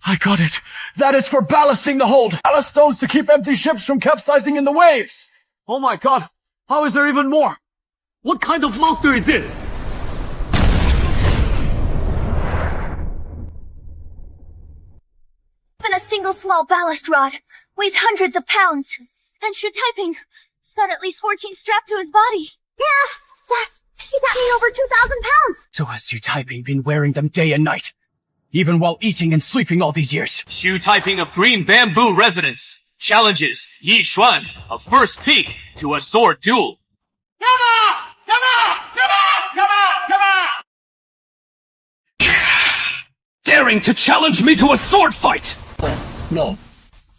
I got it. That is for ballasting the hold. Ballast stones to keep empty ships from capsizing in the waves. Oh my god! How is there even more? What kind of monster is this? Even a single small ballast rod weighs hundreds of pounds. And Shu Taiping has got at least 14 strapped to his body. Yeah, that mean over 2,000 pounds. So has Xu Taiping been wearing them day and night, even while eating and sleeping all these years? Xu Taiping of Green Bamboo Residence challenges Yi Xuan of First Peak to a sword duel. Come on! Come on! Come on! Come on! Come on! Daring to challenge me to a sword fight! No.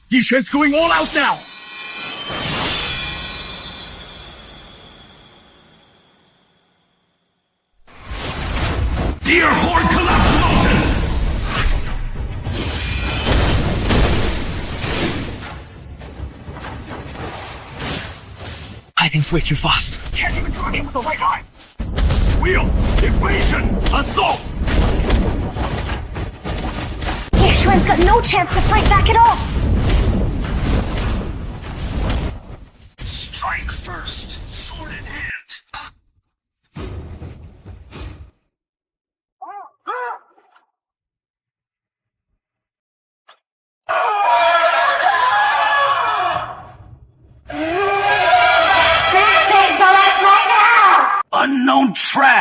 Yi Xuan's going all out now! Dear Horde Collapse Mountain! Taiping's way too fast. Can't even drag him with the right eye! Wheel! Evasion! Assault! Yi Xuan's got no chance to fight back at all. Strike first, sword in hand.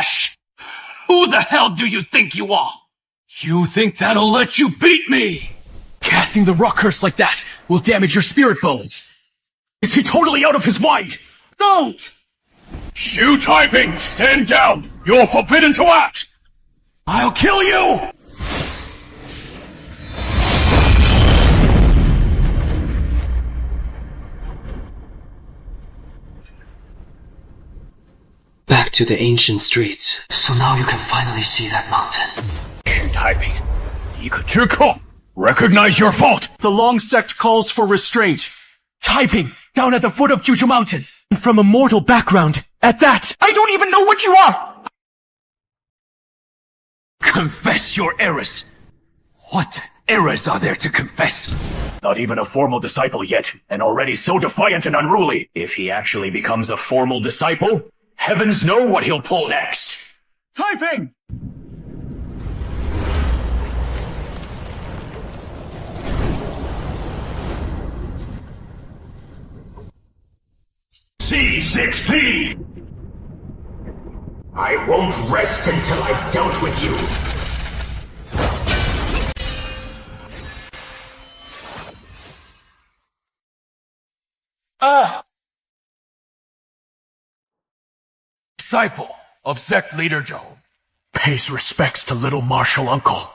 flesh! Who the hell do you think you are? You think that'll let you beat me? Casting the rock curse like that will damage your spirit bones. Is he totally out of his mind? Don't! Shu Taiping, stand down! You're forbidden to act! I'll kill you! Back to the ancient streets. So now you can finally see that mountain. Shu Taiping, 一个之客, recognize your fault! The Long Sect calls for restraint. Taiping, down at the foot of Juju Mountain. From a mortal background. At that, I don't even know what you are! Confess your errors. What errors are there to confess? Not even a formal disciple yet, and already so defiant and unruly. If he actually becomes a formal disciple, heavens know what he'll pull next. Taiping! C6P! I won't rest until I've dealt with you. Disciple of sect leader Joe. Pays respects to little martial uncle.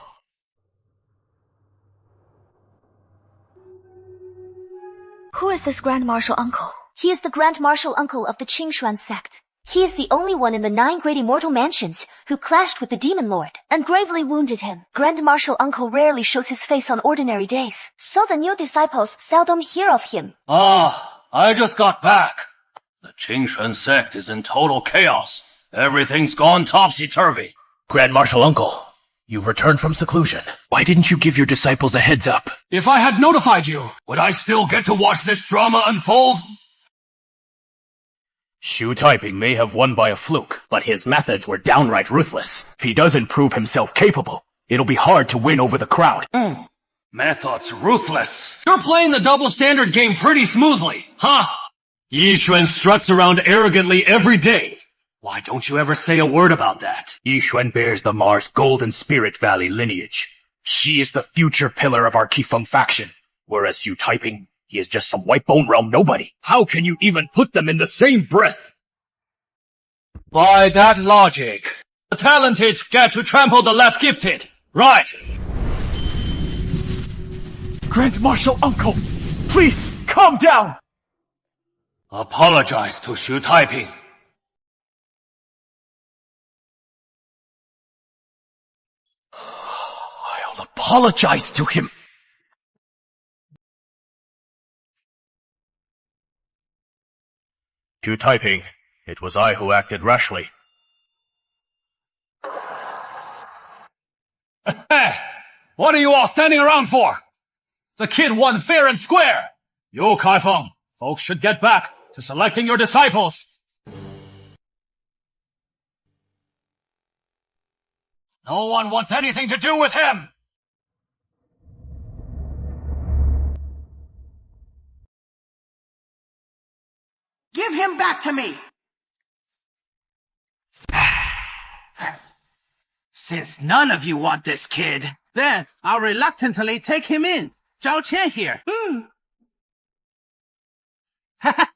Who is this Grand Marshal Uncle? He is the Grand Marshal Uncle of the Qingshuan sect. He is the only one in the 9 great immortal mansions who clashed with the Demon Lord and gravely wounded him. Grand Marshal Uncle rarely shows his face on ordinary days, so the new disciples seldom hear of him. Ah, I just got back. The Qingshuan sect is in total chaos. Everything's gone topsy-turvy. Grand Marshal Uncle, you've returned from seclusion. Why didn't you give your disciples a heads up? If I had notified you, would I still get to watch this drama unfold? Shu Taiping may have won by a fluke, but his methods were downright ruthless. If he doesn't prove himself capable, it'll be hard to win over the crowd. Methods ruthless. You're playing the double standard game pretty smoothly, huh? Yixuan struts around arrogantly every day. Why don't you ever say a word about that? Yixuan bears the Mars Golden Spirit Valley lineage. She is the future pillar of our Qifeng faction, whereas Shu Taiping, he is just some white bone realm nobody. How can you even put them in the same breath? By that logic, the talented get to trample the less gifted, right? Grand Marshal Uncle, please, calm down! Apologize to Shu Taiping. I'll apologize to him. Shu Taiping, it was I who acted rashly. What are you all standing around for? The kid won fair and square. You, Kaifeng, folks should get back to selecting your disciples. No one wants anything to do with him. Give him back to me! Since none of you want this kid, then I'll reluctantly take him in. Zhao Qian here.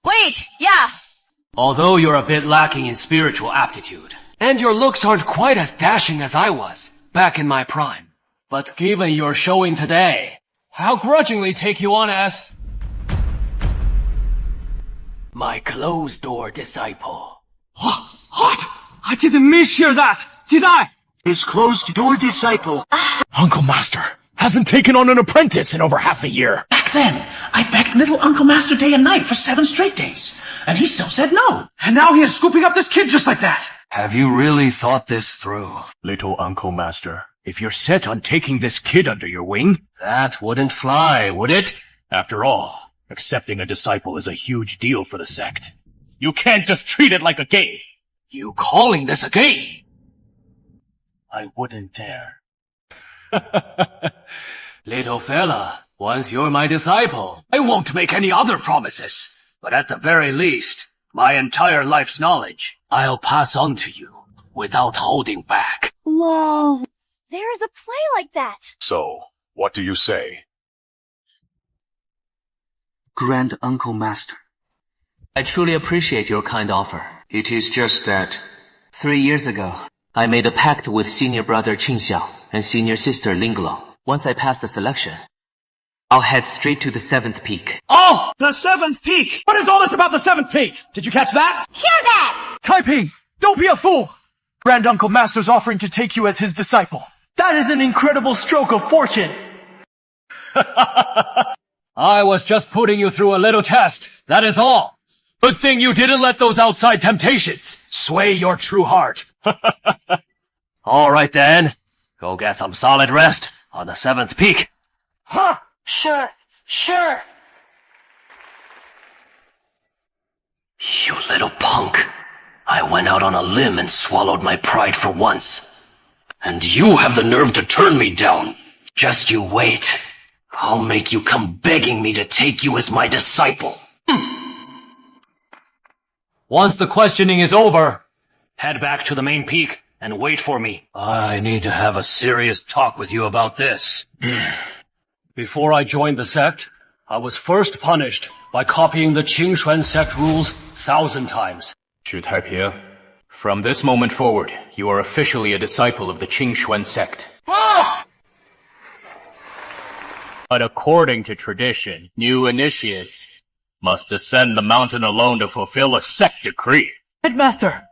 Wait, yeah. Although you're a bit lacking in spiritual aptitude, and your looks aren't quite as dashing as I was back in my prime, but given your showing today, I'll grudgingly take you on as my closed-door disciple. What? I didn't mishear that, did I? His closed-door disciple. Uncle Master hasn't taken on an apprentice in over half a year. Back then, I begged little Uncle Master day and night for 7 straight days, and he still said no. And now he is scooping up this kid just like that. Have you really thought this through? Little Uncle Master, if you're set on taking this kid under your wing, that wouldn't fly, would it? After all, accepting a disciple is a huge deal for the sect. You can't just treat it like a game. You calling this a game? I wouldn't dare. Little fella, once you're my disciple, I won't make any other promises. But at the very least, my entire life's knowledge, I'll pass on to you. without holding back. Whoa! There is a play like that! So, what do you say? Grand Uncle Master. I truly appreciate your kind offer. It is just that 3 years ago, I made a pact with senior brother Qingxiao and senior sister Linglong. Once I pass the selection, I'll head straight to the 7th peak. Oh! The 7th peak! What is all this about the 7th peak? Did you catch that? Hear that! Taiping, don't be a fool! Grand Uncle Master's offering to take you as his disciple. That is an incredible stroke of fortune! I was just putting you through a little test, that is all. Good thing you didn't let those outside temptations sway your true heart. Alright then, go get some solid rest on the 7th peak. Huh? Sure. You little punk. I went out on a limb and swallowed my pride for once. And you have the nerve to turn me down. Just you wait. I'll make you come begging me to take you as my disciple. Once the questioning is over, head back to the main peak and wait for me. I need to have a serious talk with you about this. Before I joined the sect, I was first punished by copying the Qingxuan sect rules 1,000 times. Xu Taiping, from this moment forward, you are officially a disciple of the Qingxuan sect. Ah! But according to tradition, new initiates must ascend the mountain alone to fulfill a sect decree. Headmaster,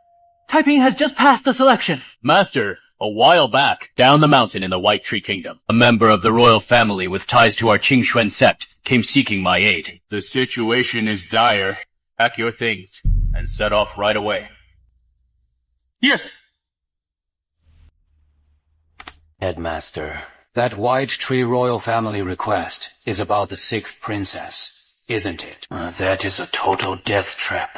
Taiping has just passed the selection. Master, a while back, down the mountain in the White Tree Kingdom, a member of the royal family with ties to our Qingxuan sect came seeking my aid. The situation is dire. Pack your things and set off right away. Yes. Headmaster, that White Tree royal family request is about the 6th princess, isn't it? That is a total death trap.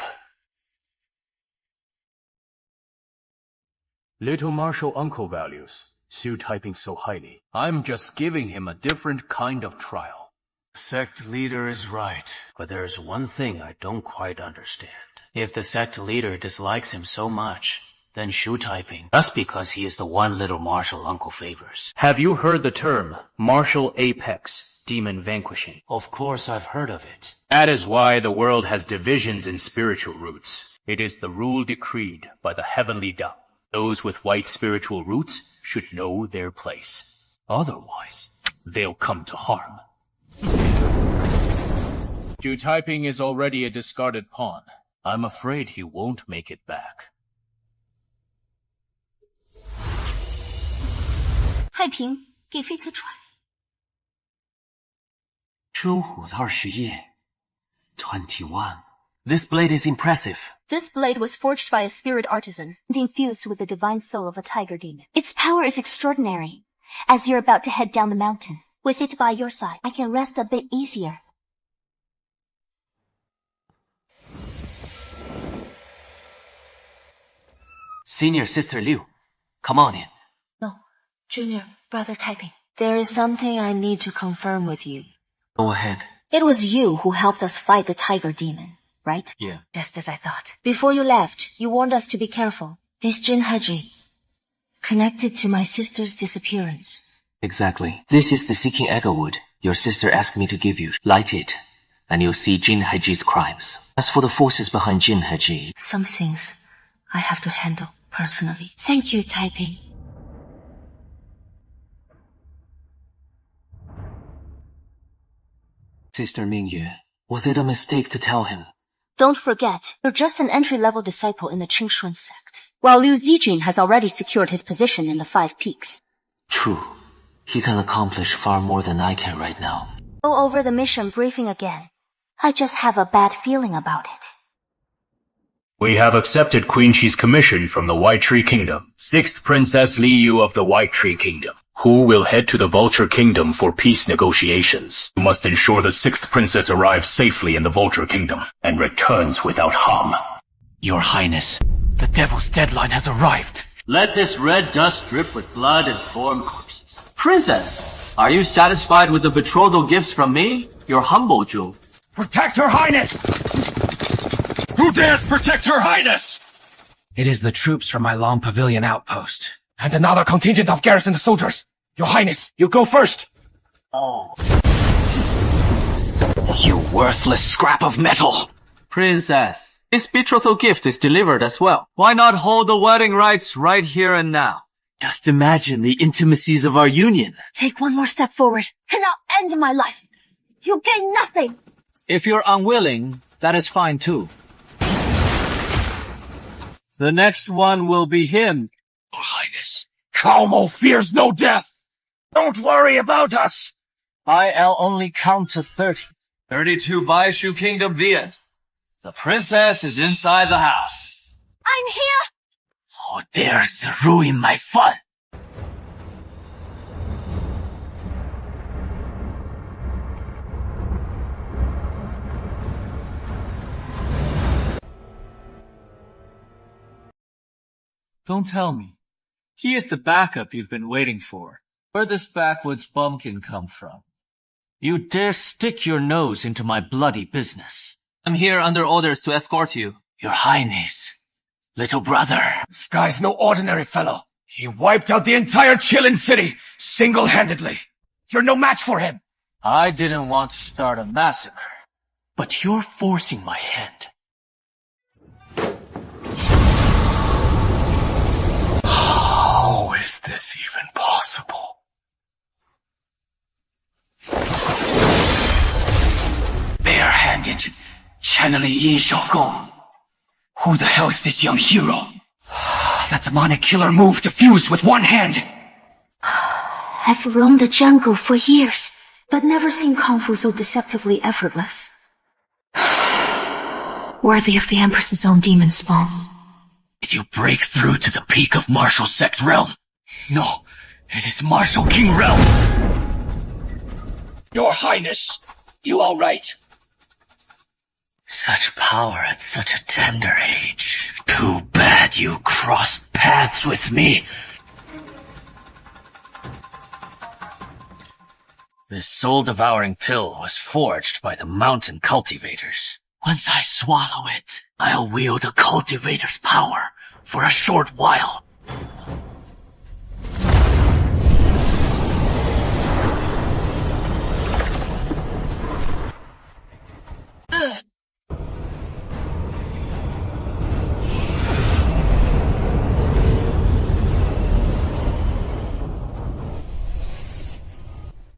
Little martial uncle values Xu Taiping so highly. I'm just giving him a different kind of trial. Sect leader is right. But there's one thing I don't quite understand. If the sect leader dislikes him so much, then Xu Taiping, that's because he is the one little martial uncle favors. Have you heard the term martial apex, demon vanquishing? Of course I've heard of it. That is why the world has divisions in spiritual roots. It is the rule decreed by the heavenly Dao. Those with white spiritual roots should know their place. Otherwise, they'll come to harm. Xu Taiping is already a discarded pawn. I'm afraid he won't make it back. 太平, give it a try. 朱虎20页 21. This blade is impressive. This blade was forged by a spirit artisan and infused with the divine soul of a tiger demon. Its power is extraordinary. As you're about to head down the mountain, with it by your side, I can rest a bit easier. Senior Sister Liu, come on in. No, Junior Brother Taiping. There is something I need to confirm with you. Go ahead. It was you who helped us fight the tiger demon, right? Yeah. Just as I thought. Before you left, you warned us to be careful. Is Jinhaji connected to my sister's disappearance? Exactly. This is the Seeking Echowood your sister asked me to give you. Light it, and you'll see Jinhaji's crimes. As for the forces behind Jinhaji, some things I have to handle personally. Thank you, Taiping. Sister Mingyue, was it a mistake to tell him? Don't forget, you're just an entry-level disciple in the Qingxuan sect, while Liu Zijun has already secured his position in the 5 peaks. True. He can accomplish far more than I can right now. Go over the mission briefing again. I just have a bad feeling about it. We have accepted Queen Qi's commission from the White Tree Kingdom, 6th Princess Li Yu of the White Tree Kingdom, who will head to the Vulture Kingdom for peace negotiations. You must ensure the 6th Princess arrives safely in the Vulture Kingdom and returns without harm. Your Highness, the Devil's deadline has arrived. Let this red dust drip with blood and form corpses. Princess, are you satisfied with the betrothal gifts from me, your humble Zhu? Protect Her Highness! Who dares protect Her Highness? It is the troops from my Long Pavilion outpost. And another contingent of garrisoned soldiers. Your Highness, you go first. Oh. You worthless scrap of metal! Princess, this betrothal gift is delivered as well. Why not hold the wedding rites right here and now? Just imagine the intimacies of our union. Take one more step forward, and I'll end my life. You gain nothing. If you're unwilling, that is fine too. The next one will be him. Your Highness. Calmo fears no death. Don't worry about us. I'll only count to 30. 32 Baishu Kingdom Viet. The princess is inside the house. I'm here. Who dares to ruin my fun? Don't tell me. He is the backup you've been waiting for. Where'd this backwoods bumpkin come from? You dare stick your nose into my bloody business. I'm here under orders to escort you. Your Highness. Little brother. This guy's no ordinary fellow. He wiped out the entire Chillin city, single-handedly. You're no match for him. I didn't want to start a massacre. But you're forcing my hand. How is this even possible? Barehanded, channeling Yin Shou. Who the hell is this young hero? That demonic killer move diffused with one hand. I've roamed the jungle for years, but never seen Kung Fu so deceptively effortless. Worthy of the Empress's own demon spawn. Did you break through to the peak of Martial Sect Realm? No, it is Martial King Realm. Your Highness, you all right? Such power at such a tender age. Too bad you crossed paths with me. This soul-devouring pill was forged by the mountain cultivators. Once I swallow it, I'll wield a cultivator's power for a short while.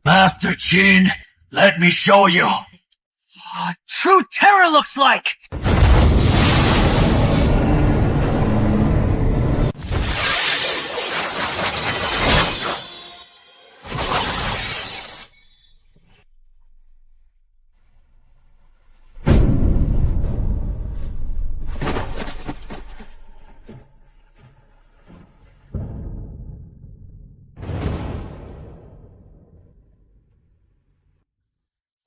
Master Qin, let me show you what true terror looks like!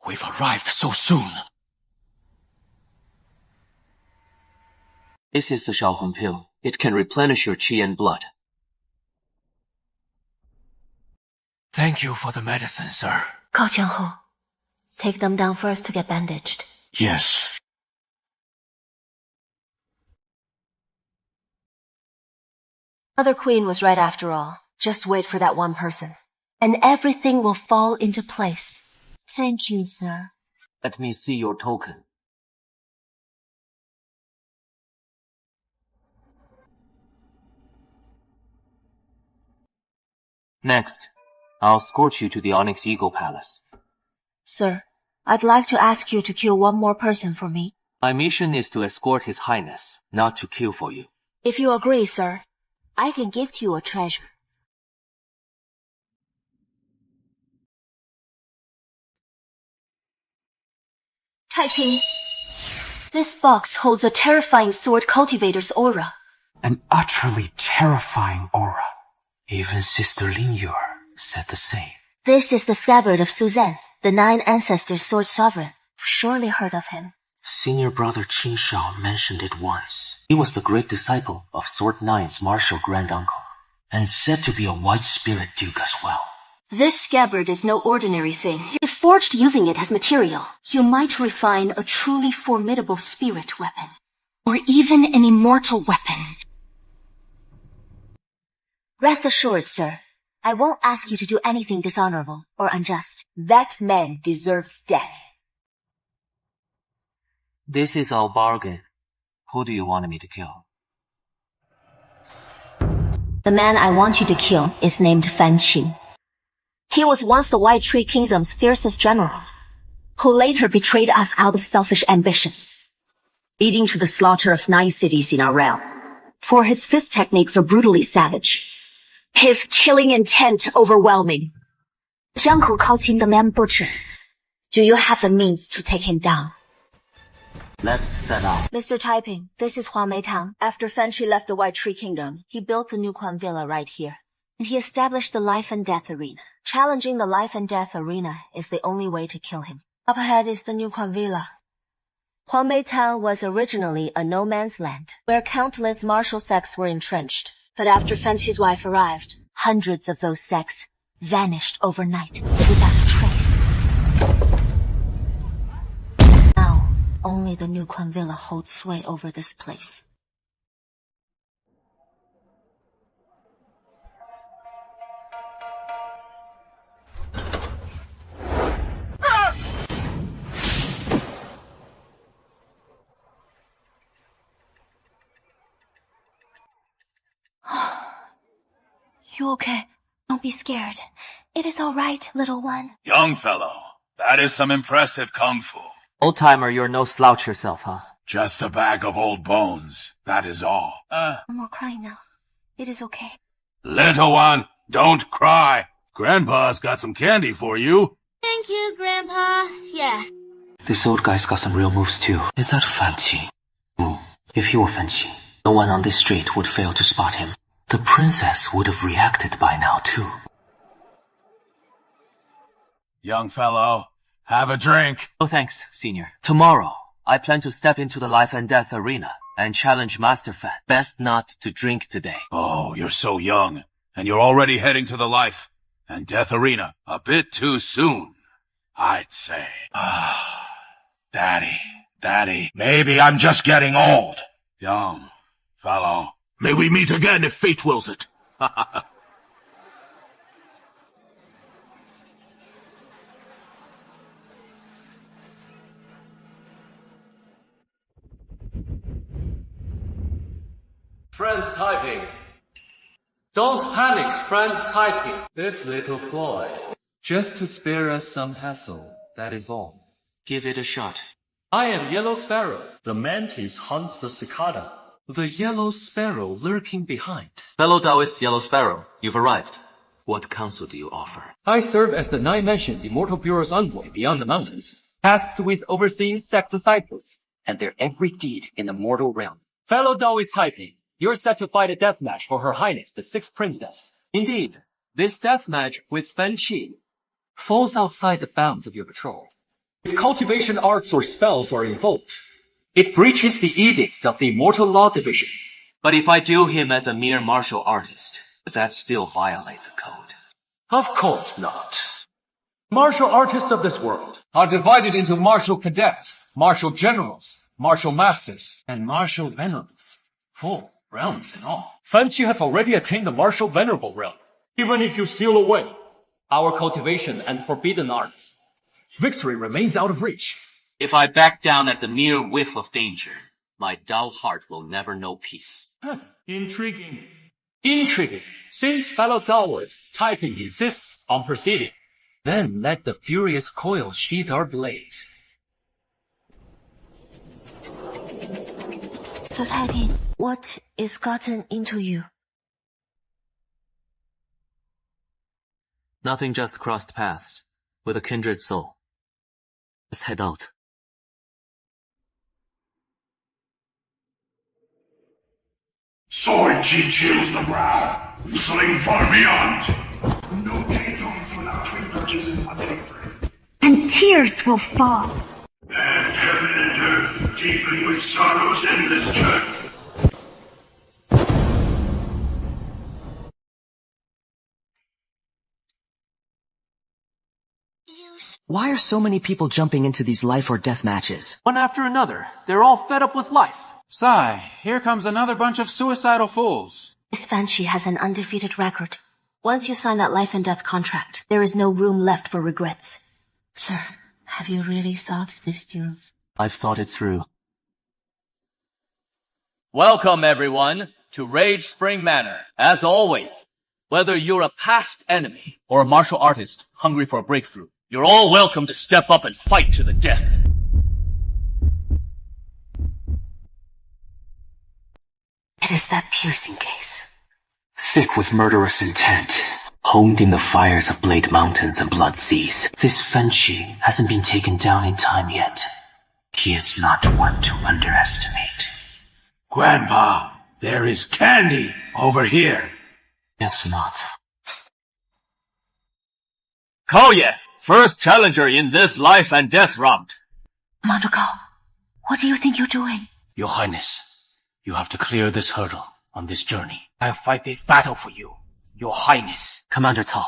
We've arrived so soon. This is the Shaohun pill. It can replenish your qi and blood. Thank you for the medicine, sir. Gao Jianghu, take them down first to get bandaged. Yes. Mother Queen was right after all. Just wait for that one person. And everything will fall into place. Thank you, sir. Let me see your token. Next, I'll escort you to the Onyx Eagle Palace. Sir, I'd like to ask you to kill one more person for me. My mission is to escort His Highness, not to kill for you. If you agree, sir, I can gift you a treasure. Taiping. This box holds a terrifying sword cultivator's aura. An utterly terrifying aura. Even Sister Lin Yue said the same. This is the scabbard of Suzanne, the Nine Ancestors Sword Sovereign. Surely heard of him. Senior brother Qin Shao mentioned it once. He was the great disciple of Sword Nine's martial granduncle, and said to be a white spirit duke as well. This scabbard is no ordinary thing. If forged using it as material, you might refine a truly formidable spirit weapon. Or even an immortal weapon. Rest assured, sir. I won't ask you to do anything dishonorable or unjust. That man deserves death. This is our bargain. Who do you want me to kill? The man I want you to kill is named Fan Qi. He was once the White Tree Kingdom's fiercest general, who later betrayed us out of selfish ambition, leading to the slaughter of 9 cities in our realm. For his fist techniques are brutally savage, his killing intent overwhelming. Jianghu calls him the Man Butcher. Do you have the means to take him down? Let's set out. Mr. Taiping, this is Huangmei Tang. After Fan Qi left the White Tree Kingdom, he built the New Quan Villa right here. And he established the Life and Death Arena. Challenging the Life and Death Arena is the only way to kill him. Up ahead is the New Quan Villa. Huangmei Tang was originally a no-man's land, where countless martial sects were entrenched. But after Fan Qi's wife arrived, hundreds of those sects vanished overnight, without a trace. Now, only the New Quan Villa holds sway over this place. You okay? Don't be scared. It is all right, little one. Young fellow, that is some impressive kung fu. Old-timer, you're no slouch yourself, huh? Just a bag of old bones, that is all. No more crying now. It is okay. Little one, don't cry. Grandpa's got some candy for you. Thank you, Grandpa. Yeah. This old guy's got some real moves too. Is that Fan Qi? If he were Fan Qi, no one on this street would fail to spot him. The princess would have reacted by now too. Young fellow, have a drink. No thanks, senior. Tomorrow, I plan to step into the Life and Death Arena and challenge Master Fan. Best not to drink today. Oh, you're so young, and you're already heading to the Life and Death Arena. A bit too soon, I'd say. Daddy, maybe I'm just getting old. Young fellow. May we meet again if fate wills it. Friend Taiping. Don't panic, friend Taiping. This little ploy. Just to spare us some hassle, that is all. Give it a shot. I am Yellow Sparrow. The mantis hunts the cicada. The yellow sparrow lurking behind. Fellow Daoist Yellow Sparrow, you've arrived. What counsel do you offer? I serve as the 9 Mansions Immortal Bureau's envoy beyond the mountains, tasked with overseeing sect disciples and their every deed in the mortal realm. Fellow Daoist Taiping, you're set to fight a death match for Her Highness the 6th Princess. Indeed, this death match with Fan Qi falls outside the bounds of your patrol. If cultivation arts or spells are invoked, it breaches the edicts of the Immortal Law Division. But if I do him as a mere martial artist, would that still violate the code? Of course not. Martial artists of this world are divided into martial cadets, martial generals, martial masters, and martial venerables. 4 realms in all. Fan Qi has already attained the martial venerable realm. Even if you seal away our cultivation and forbidden arts, victory remains out of reach. If I back down at the mere whiff of danger, my Dao heart will never know peace. Intriguing. Since fellow Daoist Taiping insists on proceeding, then let the furious coil sheath our blades. So Taiping, what is gotten into you? Nothing, just crossed paths with a kindred soul. Let's head out. Sword chi chills the brow, whistling far beyond. No daytons without twin punches in one friend. And tears will fall. As heaven and earth deepen with sorrow's endless journey. Why are so many people jumping into these life or death matches? One after another. They're all fed up with life. Sigh, here comes another bunch of suicidal fools. This Fanchi has an undefeated record. Once you sign that life and death contract, there is no room left for regrets. Sir, have you really thought this through? I've thought it through. Welcome, everyone, to Rage Spring Manor. As always, whether you're a past enemy or a martial artist hungry for a breakthrough, you're all welcome to step up and fight to the death. It is that piercing gaze. Thick with murderous intent, honed in the fires of Blade Mountains and Blood Seas. This Fanchi hasn't been taken down in time yet. He is not one to underestimate. Grandpa, there is candy over here. Guess not. Koye, first challenger in this life and death round. Commander Gao, what do you think you're doing? Your Highness, you have to clear this hurdle on this journey. I'll fight this battle for you, Your Highness. Commander Cao,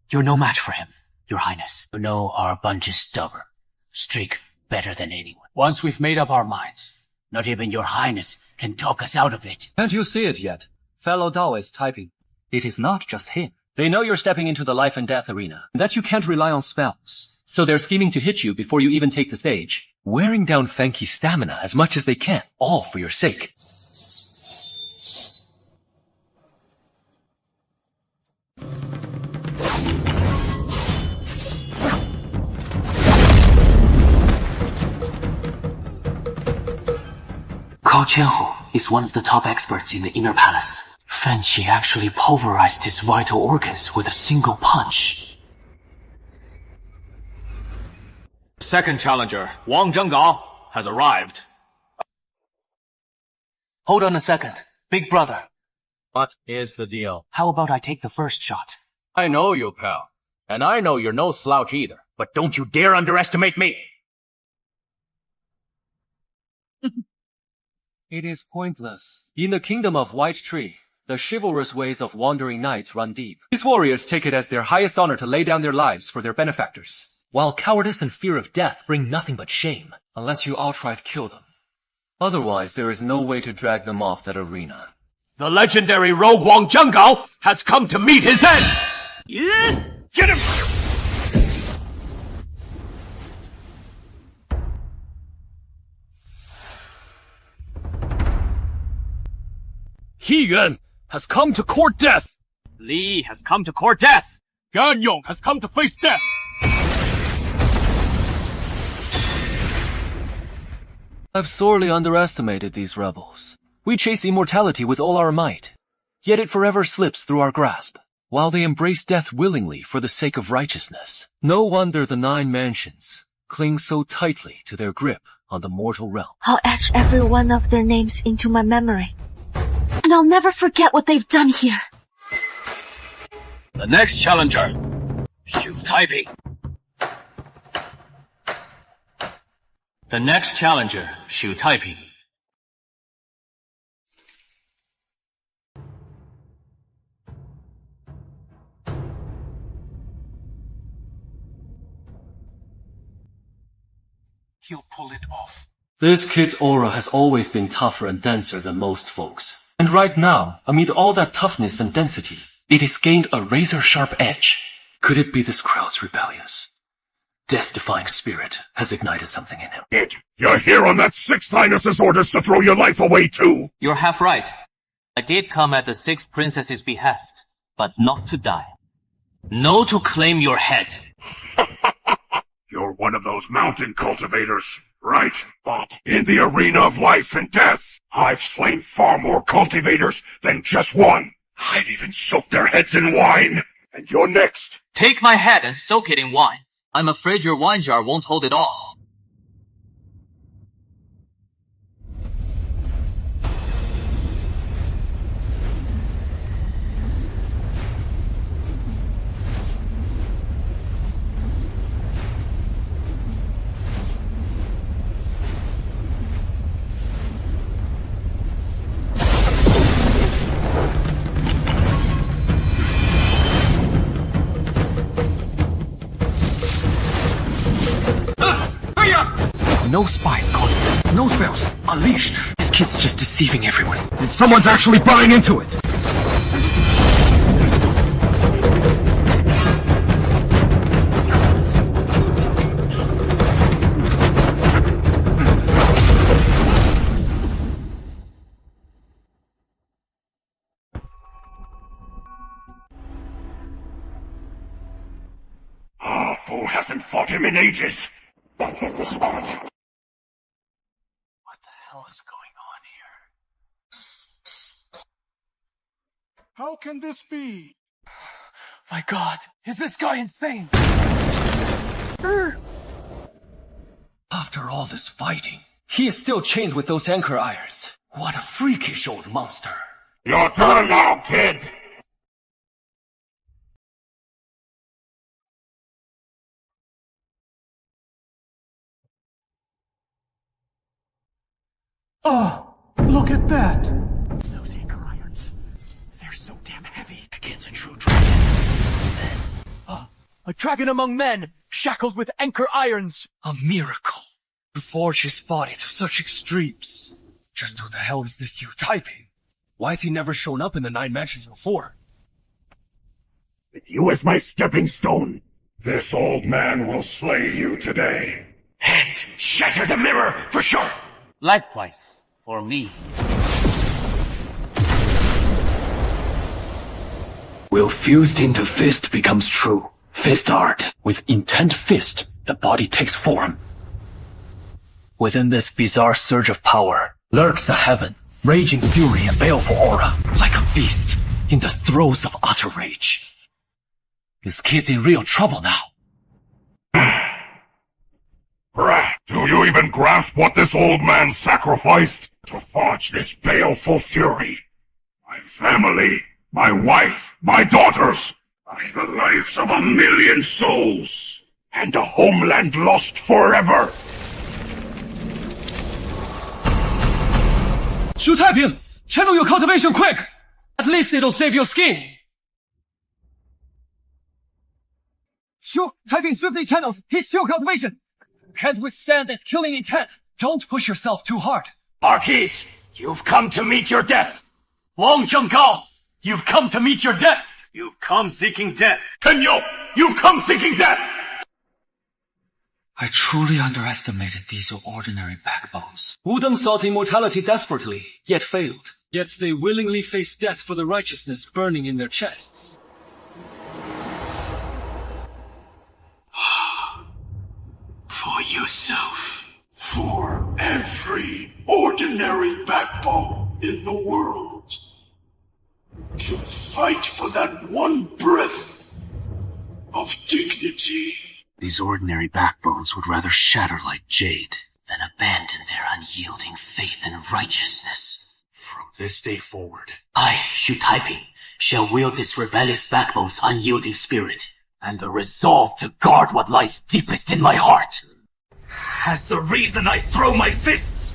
you're no match for him, Your Highness. You know our bunch is stubborn. Strict better than anyone. Once we've made up our minds, not even Your Highness can talk us out of it. Can't you see it yet? Fellow Daoist typing. It is not just him. They know you're stepping into the life and death arena, and that you can't rely on spells. So they're scheming to hit you before you even take the stage, wearing down Fanki's stamina as much as they can, all for your sake. Cao Qianhu is one of the top experts in the Inner Palace. Fanchi actually pulverized his vital organs with a single punch. Second challenger, Wang Zhenggao, has arrived. Hold on a second. Big brother. What is the deal? How about I take the first shot? I know you, pal. And I know you're no slouch either. But don't you dare underestimate me! It is pointless. In the kingdom of White Tree, the chivalrous ways of wandering knights run deep. These warriors take it as their highest honor to lay down their lives for their benefactors, while cowardice and fear of death bring nothing but shame, unless you outright kill them. Otherwise, there is no way to drag them off that arena. The legendary rogue Wang Zhenggao has come to meet his end! Get him! He Yuan has come to court death! Li has come to court death! Gan Yong has come to face death! I've sorely underestimated these rebels. We chase immortality with all our might, yet it forever slips through our grasp, while they embrace death willingly for the sake of righteousness. No wonder the 9 mansions cling so tightly to their grip on the mortal realm. I'll etch every one of their names into my memory, and I'll never forget what they've done here. The next challenger, Xu Taiping. The next challenger, Xu Taiping. He'll pull it off. This kid's aura has always been tougher and denser than most folks. And right now, amid all that toughness and density, it has gained a razor-sharp edge. Could it be this crowd's rebellious, death-defying spirit has ignited something in him? You're here on that 6th Highness's orders to throw your life away too! You're half right. I did come at the 6th Princess's behest, but not to die. No to claim your head. You're one of those mountain cultivators, right? But in the arena of life and death, I've slain far more cultivators than just one. I've even soaked their heads in wine. And you're next. Take my head and soak it in wine. I'm afraid your wine jar won't hold it all. No spies, Colin. No spells. Unleashed. This kid's just deceiving everyone. And someone's actually buying into it. hasn't fought him in ages. Then hit the spot. What the hell is going on here? How can this be? My God, is this guy insane? After all this fighting, he is still chained with those anchor irons. What a freakish old monster. Your turn now, kid! Oh, look at that! Those anchor irons, they're so damn heavy against a true dragon. A dragon among men, shackled with anchor irons. A miracle. To forge his body to such extremes. Just who the hell is this you typing? Why has he never shown up in the 9 mansions before? With you as my stepping stone, this old man will slay you today. And shatter the mirror for sure! Likewise, for me. Will fused into fist becomes true. Fist art. With intent fist, the body takes form. Within this bizarre surge of power lurks a heaven, raging fury and baleful aura, like a beast in the throes of utter rage. This kid's in real trouble now. Brat, do you even grasp what this old man sacrificed to forge this baleful fury? My family, my wife, my daughters, the lives of 1,000,000 souls, and a homeland lost forever. Shu Taiping! Channel your cultivation quick! At least it'll save your skin! Shu Taiping swiftly channels his Shu cultivation! Can't withstand this killing intent! Don't push yourself too hard! Marquis, you've come to meet your death! Wang Zhenggao, you've come to meet your death! You've come seeking death. Tenyo, you've come seeking death! I truly underestimated these ordinary backbones. Wudeng sought immortality desperately, yet failed. Yet they willingly face death for the righteousness burning in their chests. For yourself. For every ordinary backbone in the world. To fight for that one breath of dignity. These ordinary backbones would rather shatter like jade than abandon their unyielding faith in righteousness. From this day forward, I, Shu Taiping, shall wield this rebellious backbone's unyielding spirit, and the resolve to guard what lies deepest in my heart. As the reason I throw my fists!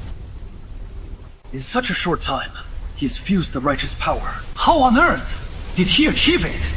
In such a short time, he's fused the righteous power. How on earth did he achieve it?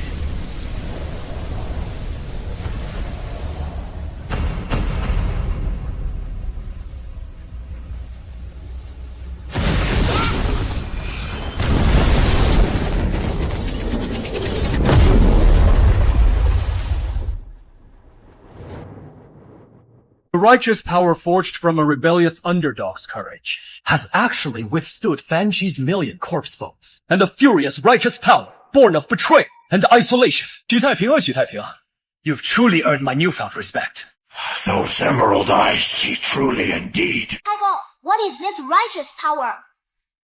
The righteous power forged from a rebellious underdog's courage has actually withstood Fan Ji's 1,000,000 corpse bones, and a furious righteous power born of betrayal and isolation. Xu Taiping, you've truly earned my newfound respect. Those emerald eyes see truly indeed. Taigo, what is this righteous power?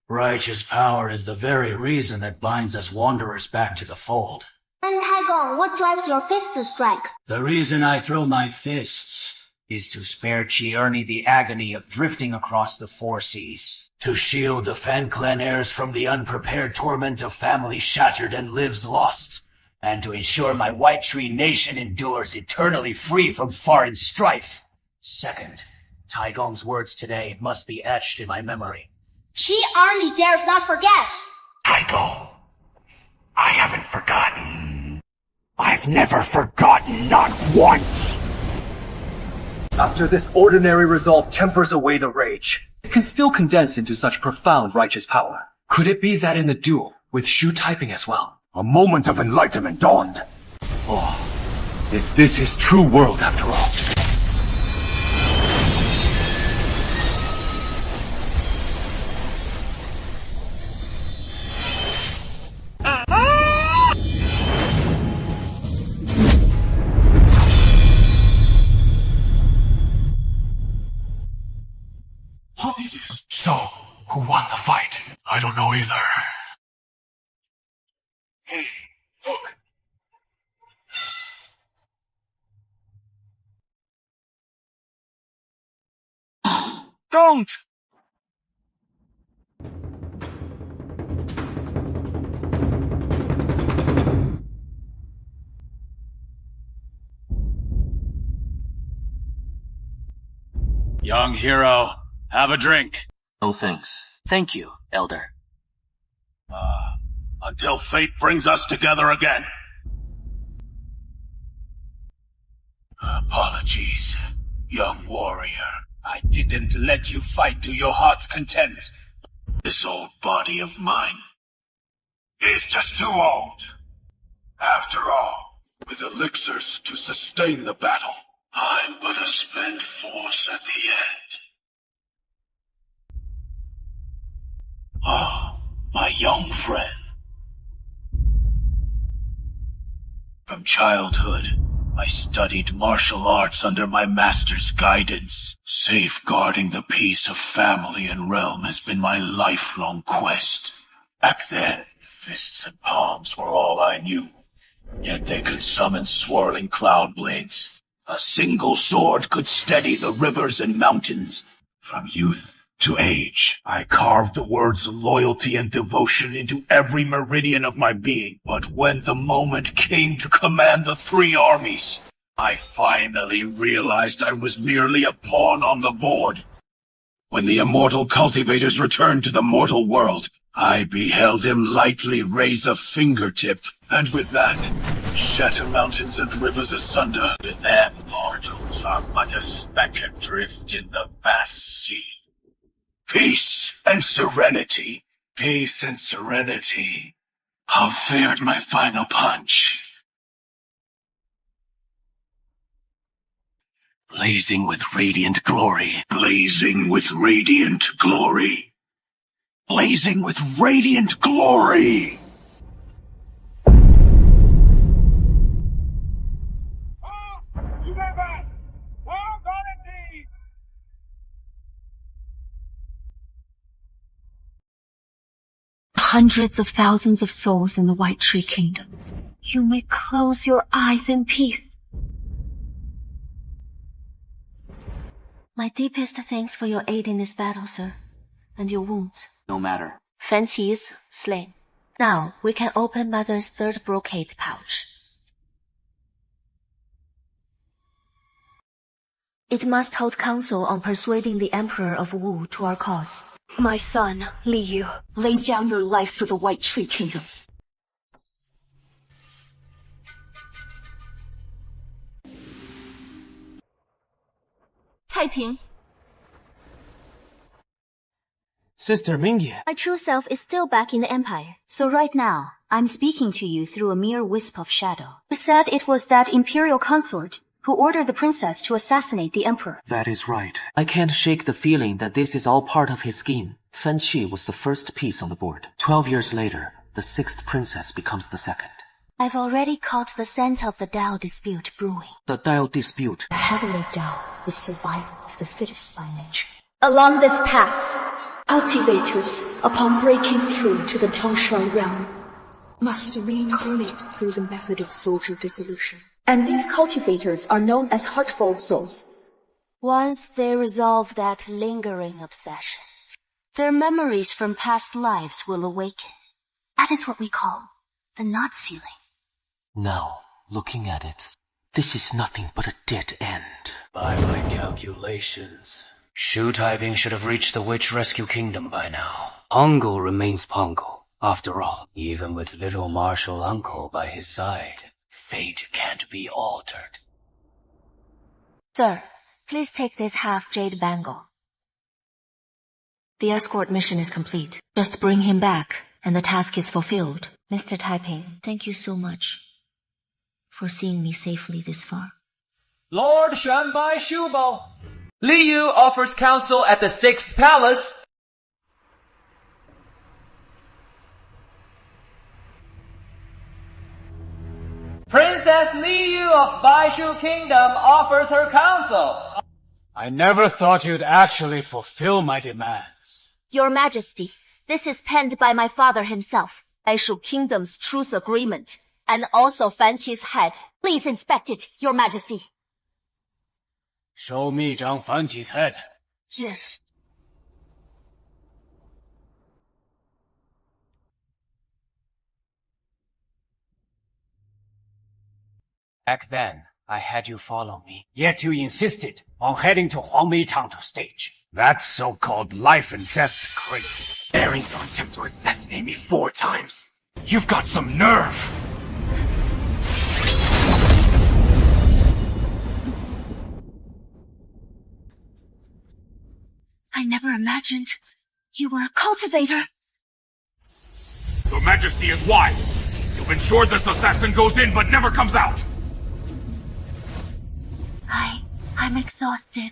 Righteous power is the very reason that binds us wanderers back to the fold. And Taigo, what drives your fist to strike? The reason I throw my fists is to spare Chi Ernie the agony of drifting across the 4 seas, to shield the Fan Clan heirs from the unprepared torment of family shattered and lives lost, and to ensure my White Tree Nation endures eternally free from foreign strife. Second, Taigong's words today must be etched in my memory. Chi Ernie dares not forget! Taigo, I haven't forgotten. I've never forgotten, not once. After this ordinary resolve tempers away the rage, it can still condense into such profound righteous power. Could it be that in the duel, with Shu Taiping as well, a moment of enlightenment dawned? Oh, is this his true world after all? what this is. So, who won the fight? I don't know either. Hey, look. Don't! Young hero, have a drink. No thanks. Thank you, Elder. Until fate brings us together again. Apologies, young warrior. I didn't let you fight to your heart's content. This old body of mine is just too old. After all, with elixirs to sustain the battle, I'm but a spent force at the end. Ah, my young friend. From childhood, I studied martial arts under my master's guidance. Safeguarding the peace of family and realm has been my lifelong quest. Back then, fists and palms were all I knew. Yet they could summon swirling cloud blades. A single sword could steady the rivers and mountains. From youth to age, I carved the words loyalty and devotion into every meridian of my being. But when the moment came to command the three armies, I finally realized I was merely a pawn on the board. When the immortal cultivators returned to the mortal world, I beheld him lightly raise a fingertip, and with that, shatter mountains and rivers asunder. With them, mortals are but a speck adrift in the vast sea. Peace and serenity. Peace and serenity. How fared my final punch? Blazing with radiant glory. Blazing with radiant glory. Blazing with radiant glory! Hundreds of thousands of souls in the White Tree Kingdom. You may close your eyes in peace. My deepest thanks for your aid in this battle, sir, and your wounds. No matter. Fan Qi is slain. Now, we can open Mother's third brocade pouch. It must hold counsel on persuading the Emperor of Wu to our cause. My son, Li Yu, lay down your life for the White Tree Kingdom. Taiping. Sister Mingye. My true self is still back in the Empire. So right now, I'm speaking to you through a mere wisp of shadow. You said it was that imperial consort who ordered the princess to assassinate the emperor. That is right. I can't shake the feeling that this is all part of his scheme. Fan Qi was the first piece on the board. 12 years later, the sixth princess becomes the second. I've already caught the scent of the Dao dispute brewing. The Dao dispute. The heavenly Dao is survival of the fittest by nature. Along this path, cultivators, upon breaking through to the Tongshuan realm, must reincarnate through the method of soldier dissolution. And these cultivators are known as heartful souls. Once they resolve that lingering obsession, their memories from past lives will awaken. That is what we call the knot ceiling. Now, looking at it, this is nothing but a dead end. By my calculations, Shu Taiping should have reached the Witch Rescue Kingdom by now. Pongo remains Pongo, after all. Even with little martial uncle by his side, fate can't be altered. Sir, please take this half jade bangle. The escort mission is complete. Just bring him back, and the task is fulfilled. Mr. Taiping, thank you so much for seeing me safely this far. Lord Xuanbai Shubo. Li Yu offers counsel at the Sixth Palace. Princess Li Yu of Baishu Kingdom offers her counsel. I never thought you'd actually fulfill my demands. Your Majesty, this is penned by my father himself. Aishu Kingdom's truce agreement. And also Fan Qi's head. Please inspect it, Your Majesty. Show me Zhang Fanqi's head. Yes. Back then, I had you follow me. Yet you insisted on heading to Huangmei Town to stage. That so-called life and death decree. Daring to attempt to assassinate me 4 times. You've got some nerve. I never imagined you were a cultivator. Your Majesty is wise. You've ensured this assassin goes in but never comes out. I'm exhausted.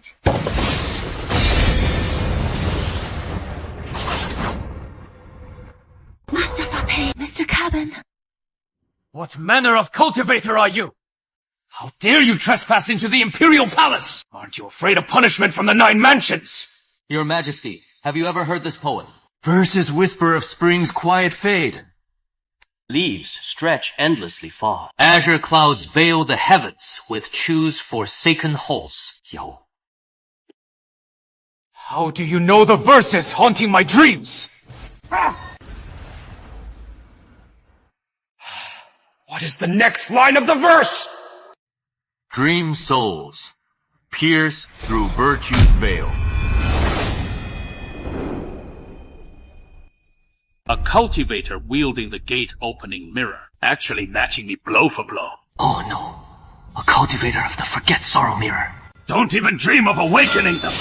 Master Fape, Mr. Cabin. What manner of cultivator are you? How dare you trespass into the Imperial Palace? Aren't you afraid of punishment from the 9 mansions? Your Majesty, have you ever heard this poem? Verses whisper of spring's quiet fade. Leaves stretch endlessly far. Azure clouds veil the heavens with Chu's forsaken halls. Yo. How do you know the verses haunting my dreams? What is the next line of the verse? Dream souls pierce through virtue's veil. A cultivator wielding the gate-opening mirror. Actually matching me blow for blow. Oh no. A cultivator of the Forget Sorrow mirror. Don't even dream of awakening them!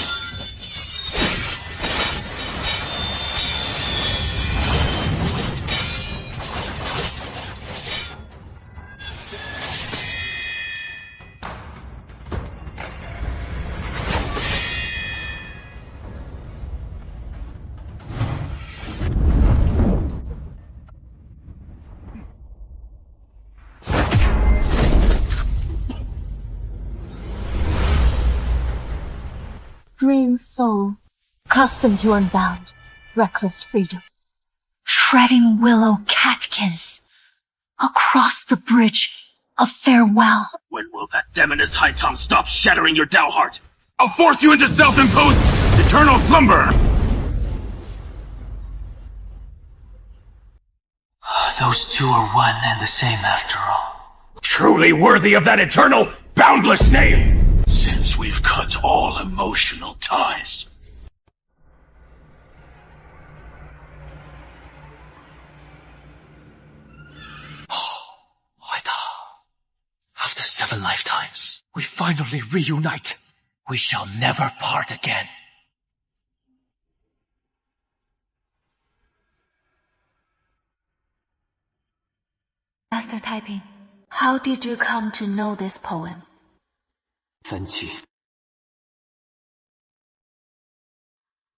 Dream soul, accustomed to unbound, reckless freedom. Treading willow catkins. Across the bridge of farewell. When will that demoness Haitam stop shattering your Dao heart? I'll force you into self-imposed eternal slumber! Those two are one and the same after all. Truly worthy of that eternal, boundless name! Since we've cut all emotional ties. After 7 lifetimes, we finally reunite. We shall never part again. Master Taiping, how did you come to know this poem? Fan Qi.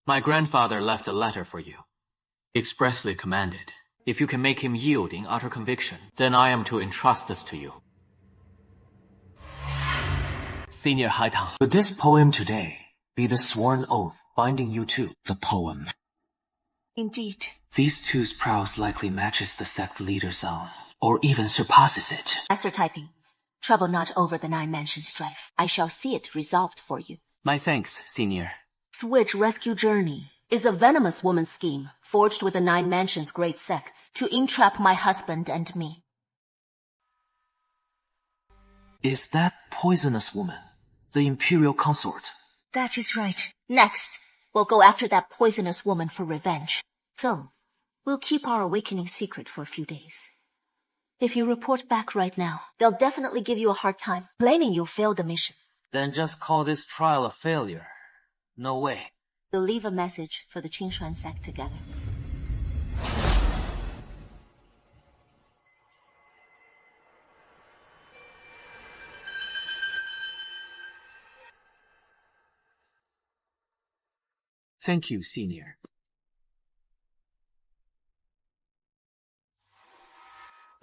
My grandfather left a letter for you. Expressly commanded. If you can make him yield in utter conviction, then I am to entrust this to you. Senior Haitang, could this poem today be the sworn oath binding you to the poem? Indeed. These two's prowess likely matches the sect leader's own, or even surpasses it. Master Taiping, trouble not over the 9-mansion strife. I shall see it resolved for you. My thanks, Senior. Switch rescue journey is a venomous woman's scheme forged with the 9 mansions' great sects to entrap my husband and me. Is that poisonous woman the Imperial consort? That is right. Next, we'll go after that poisonous woman for revenge. So, we'll keep our awakening secret for a few days. If you report back right now, they'll definitely give you a hard time, claiming you failed the mission. Then just call this trial a failure. No way. We'll leave a message for the Qingshuan sect together. Thank you, Senior.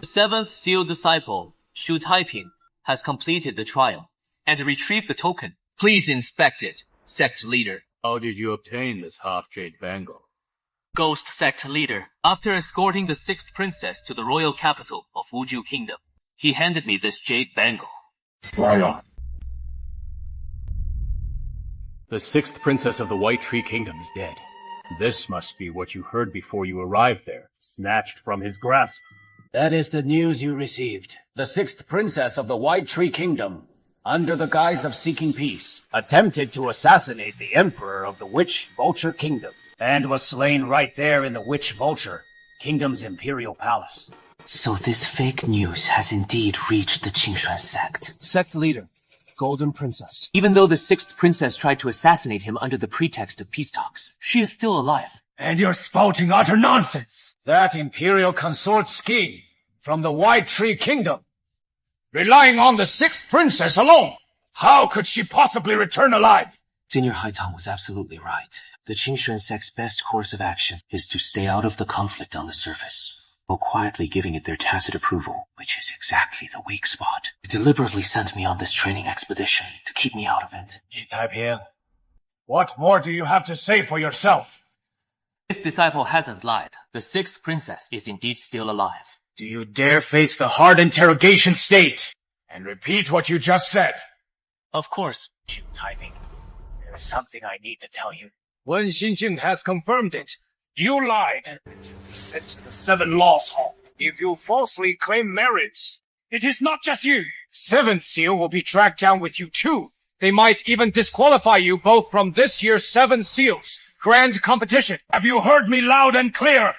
The 7th sealed disciple, Shu Taiping, has completed the trial and retrieved the token. Please inspect it. Sect leader. How did you obtain this half-jade bangle? Ghost sect leader. After escorting the 6th princess to the royal capital of Wuju Kingdom, he handed me this jade bangle. Fly on. The 6th princess of the White Tree Kingdom is dead. This must be what you heard before you arrived there, snatched from his grasp. That is the news you received. The 6th princess of the White Tree Kingdom, under the guise of seeking peace, attempted to assassinate the emperor of the Witch Vulture Kingdom, and was slain right there in the Witch Vulture Kingdom's imperial palace. So this fake news has indeed reached the Qingshuan sect. Sect leader, Golden Princess. Even though the 6th princess tried to assassinate him under the pretext of peace talks, she is still alive. And you're spouting utter nonsense! That imperial consort scheme from the White Tree Kingdom, relying on the 6th princess alone. How could she possibly return alive? Senior Haitang was absolutely right. The Qingshuan sect's best course of action is to stay out of the conflict on the surface, while quietly giving it their tacit approval, which is exactly the weak spot. They deliberately sent me on this training expedition to keep me out of it. Ji Taiping, what more do you have to say for yourself? This disciple hasn't lied. The 6th princess is indeed still alive. Do you dare face the hard interrogation state and repeat what you just said? Of course. Ji Taiping, there is something I need to tell you. Wen Xinjing has confirmed it. You lied. To be sent to the 7 Laws Hall. If you falsely claim merits, it is not just you. 7th Seal will be tracked down with you too. They might even disqualify you both from this year's 7 Seals Grand Competition. Have you heard me loud and clear?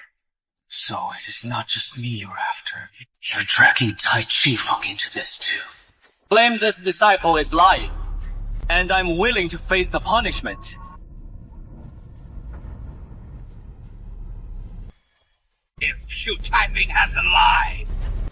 So it is not just me you're after. You're dragging Tai Chi into this too. Claim this disciple is lying, and I'm willing to face the punishment. If Shu Taiping hasn't lied,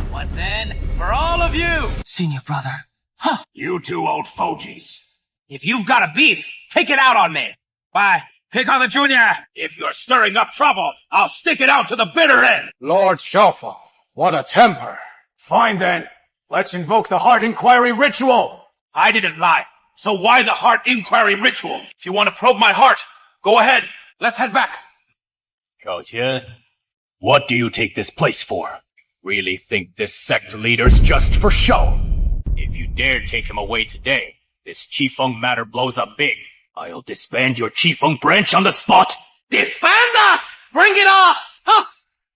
what then for all of you? Senior brother. Huh. You two old fogies. If you've got a beef, take it out on me. Why, pick on the junior. If you're stirring up trouble, I'll stick it out to the bitter end. Lord Xiaofeng, what a temper. Fine then, let's invoke the Heart Inquiry Ritual. I didn't lie, so why the Heart Inquiry Ritual? If you want to probe my heart, go ahead. Let's head back. Zhao Qian, what do you take this place for? Really think this sect leader's just for show? If you dare take him away today, this Qifeng matter blows up big. I'll disband your Qifeng branch on the spot! Disband us! Bring it on! Huh?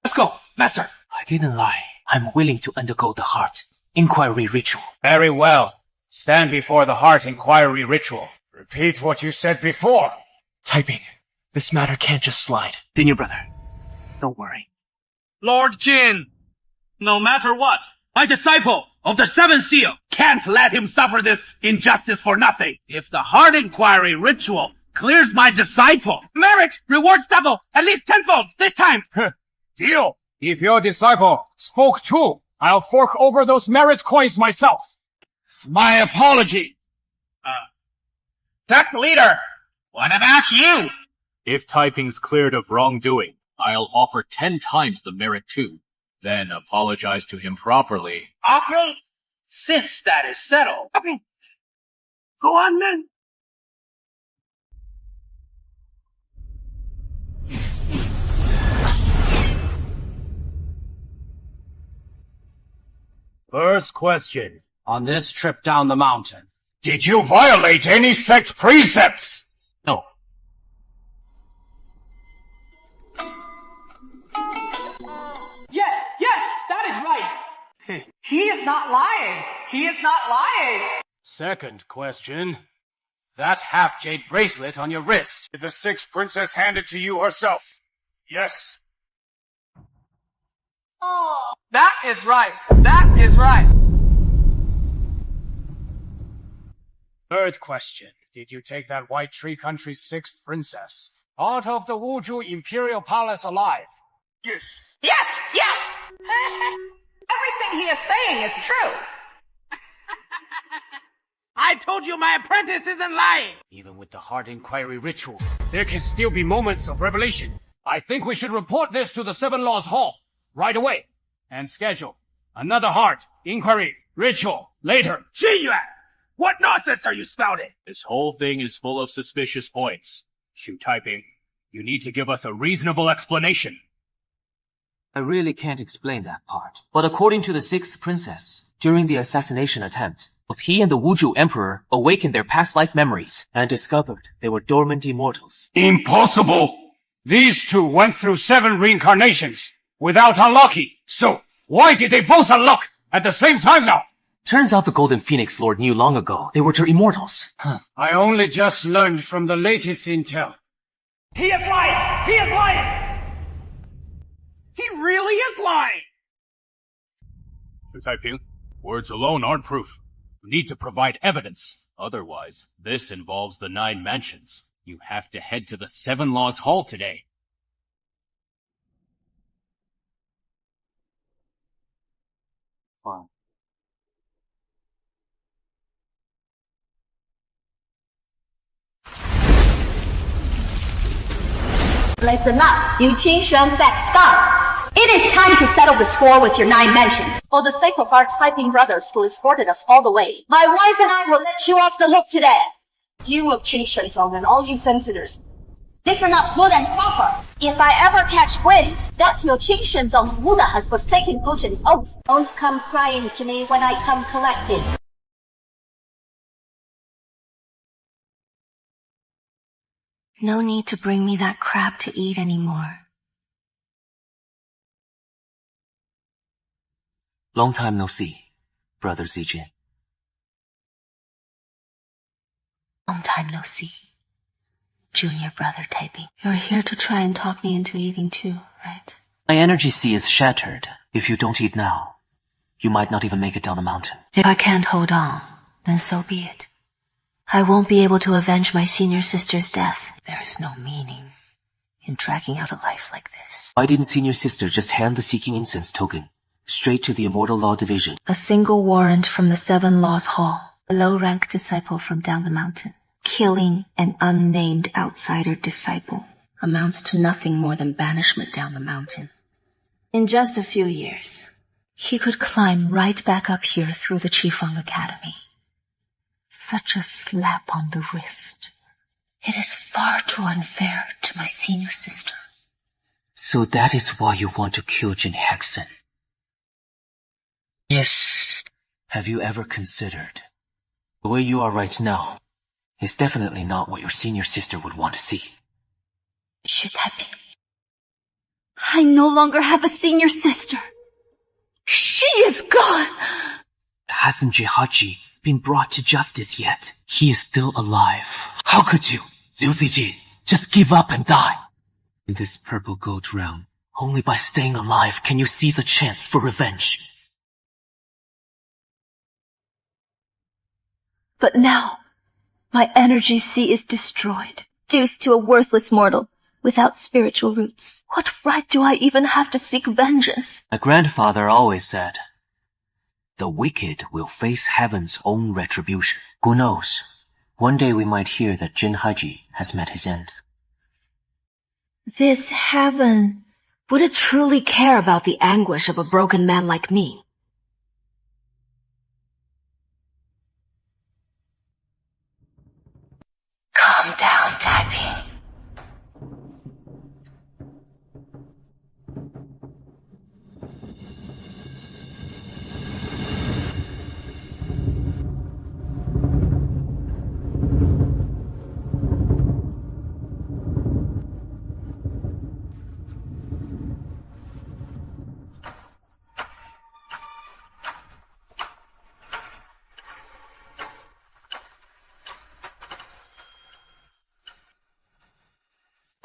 Let's go, Master. I didn't lie. I'm willing to undergo the Heart Inquiry Ritual. Very well. Stand before the Heart Inquiry Ritual. Repeat what you said before. Taiping, this matter can't just slide. Senior brother, don't worry. Lord Jin, no matter what, my disciple of the 7th Seal can't let him suffer this injustice for nothing. If the Heart Inquiry Ritual clears my disciple, merit rewards double, at least tenfold this time. Deal. If your disciple spoke true, I'll fork over those merit coins myself. My apology. Sect leader, what about you? If Taiping's cleared of wrongdoing, I'll offer 10 times the merit too. Then apologize to him properly. Okay. Since that is settled. Okay. Go on then. First question. On this trip down the mountain, did you violate any sect precepts? No. Yes, that is right. He is not lying. He is not lying. Second question. That half-jade bracelet on your wrist, did the 6th princess hand it to you herself? Yes. Oh, that is right. That is right. Third question. Did you take that White Tree Country's 6th princess out of the Wuju Imperial Palace alive? Yes. Everything he is saying is true. I told you my apprentice isn't lying. Even with the Heart Inquiry Ritual, there can still be moments of revelation. I think we should report this to the 7 Laws Hall right away and schedule another Heart Inquiry Ritual later. Xi Yuan, What nonsense are you spouting? This whole thing is full of suspicious points. Shu Taiping, you need to give us a reasonable explanation. I really can't explain that part. But according to the sixth princess, during the assassination attempt, both he and the Wuzhu Emperor awakened their past life memories and discovered they were dormant immortals. Impossible! These two went through 7 reincarnations without unlocking. So, why did they both unlock at the same time now? Turns out the Golden Phoenix Lord knew long ago they were two immortals. I only just learned from the latest intel. He is lying! He is lying! He really is lying! Shu Taiping, words alone aren't proof. You need to provide evidence. Otherwise, this involves the 9 mansions. You have to head to the 7 Laws Hall today. Fine. Listen up, you Qingshuan sect scum. It is time to settle the score with your 9 mentions. For the sake of our Taiping brothers who escorted us all the way, my wife and I will let you off the hook today. You of Qingshuan and all you fencers, listen up good and proper. If I ever catch wind that your Qingshuan's Buddha has forsaken Guzhen's oath, don't come crying to me when I come collected. No need to bring me that crap to eat anymore. Long time no see, Brother Zijin. Long time no see. Junior brother Taiping. You're here to try and talk me into eating too, right? My energy sea is shattered. If you don't eat now, you might not even make it down the mountain. If I can't hold on, then so be it. I won't be able to avenge my senior sister's death. There is no meaning in dragging out a life like this. Why didn't senior sister just hand the seeking incense token straight to the Immortal Law Division? A single warrant from the 7 Laws Hall. A low-rank disciple from down the mountain. Killing an unnamed outsider disciple amounts to nothing more than banishment down the mountain. In just a few years, he could climb right back up here through the Qifeng Academy. Such a slap on the wrist. It is far too unfair to my senior sister. So that is why you want to kill Jin Hexen? Yes. Have you ever considered the way you are right now is definitely not what your senior sister would want to see? Shu Taiping, I no longer have a senior sister. She is gone. Hasn't Jihaji been brought to justice yet? He is still alive. How could you, Liu Zijin, just give up and die? In this purple gold realm, only by staying alive can you seize a chance for revenge. But now, my energy sea is destroyed, deuced to a worthless mortal without spiritual roots. What right do I even have to seek vengeance? My grandfather always said, the wicked will face heaven's own retribution. Who knows? One day we might hear that Jin Haji has met his end. This heaven, would it truly care about the anguish of a broken man like me? Calm down, Taiping.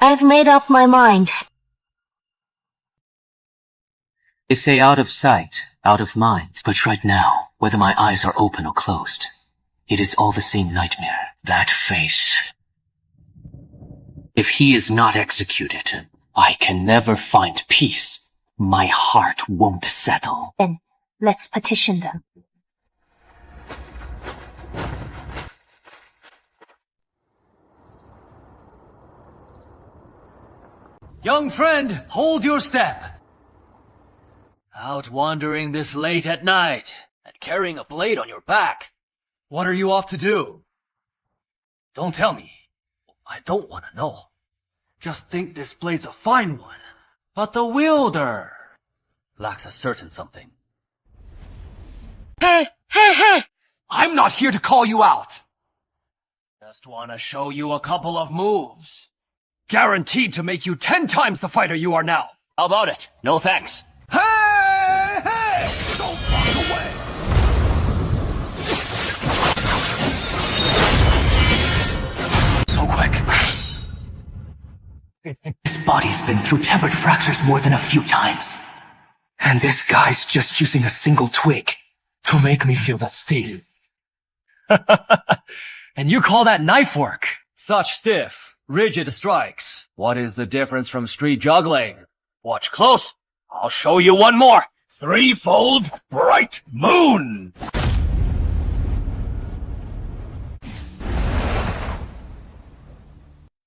I've made up my mind. They say out of sight, out of mind. But right now, whether my eyes are open or closed, it is all the same nightmare. That face. If he is not executed, I can never find peace. My heart won't settle. Then, let's petition them. Young friend, hold your step. Out wandering this late at night, and carrying a blade on your back. What are you off to do? Don't tell me. I don't want to know. Just think this blade's a fine one. But the wielder lacks a certain something. Hey! I'm not here to call you out. Just want to show you a couple of moves. Guaranteed to make you 10 times the fighter you are now. How about it? No thanks. Hey! Don't walk away! So quick. His body's been through tempered fractures more than a few times. And this guy's just using a single twig to make me feel that steel. And you call that knife work? Such stiff, rigid strikes. What is the difference from street juggling? Watch close. I'll show you one more. Threefold bright moon!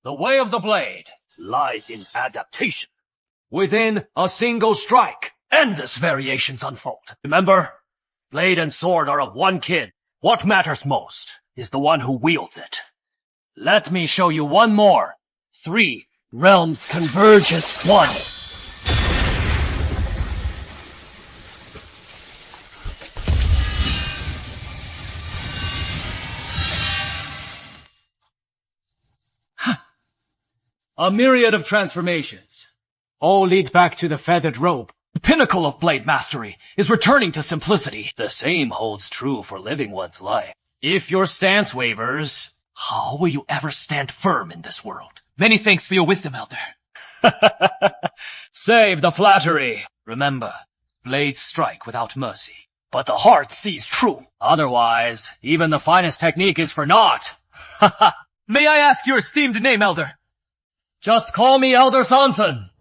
The way of the blade Lies in adaptation. within a single strike. Endless variations unfold. Remember, blade and sword are of one kin. What matters most is the one who wields it. Let me show you one more. 3 realms converge as one. A myriad of transformations. All lead back to the feathered robe. The pinnacle of blade mastery is returning to simplicity. The same holds true for living one's life. If your stance wavers, how will you ever stand firm in this world? Many thanks for your wisdom, Elder. Save the flattery. Remember, blades strike without mercy. But the heart sees true. Otherwise, even the finest technique is for naught. May I ask your esteemed name, Elder? Just call me Elder Sanson.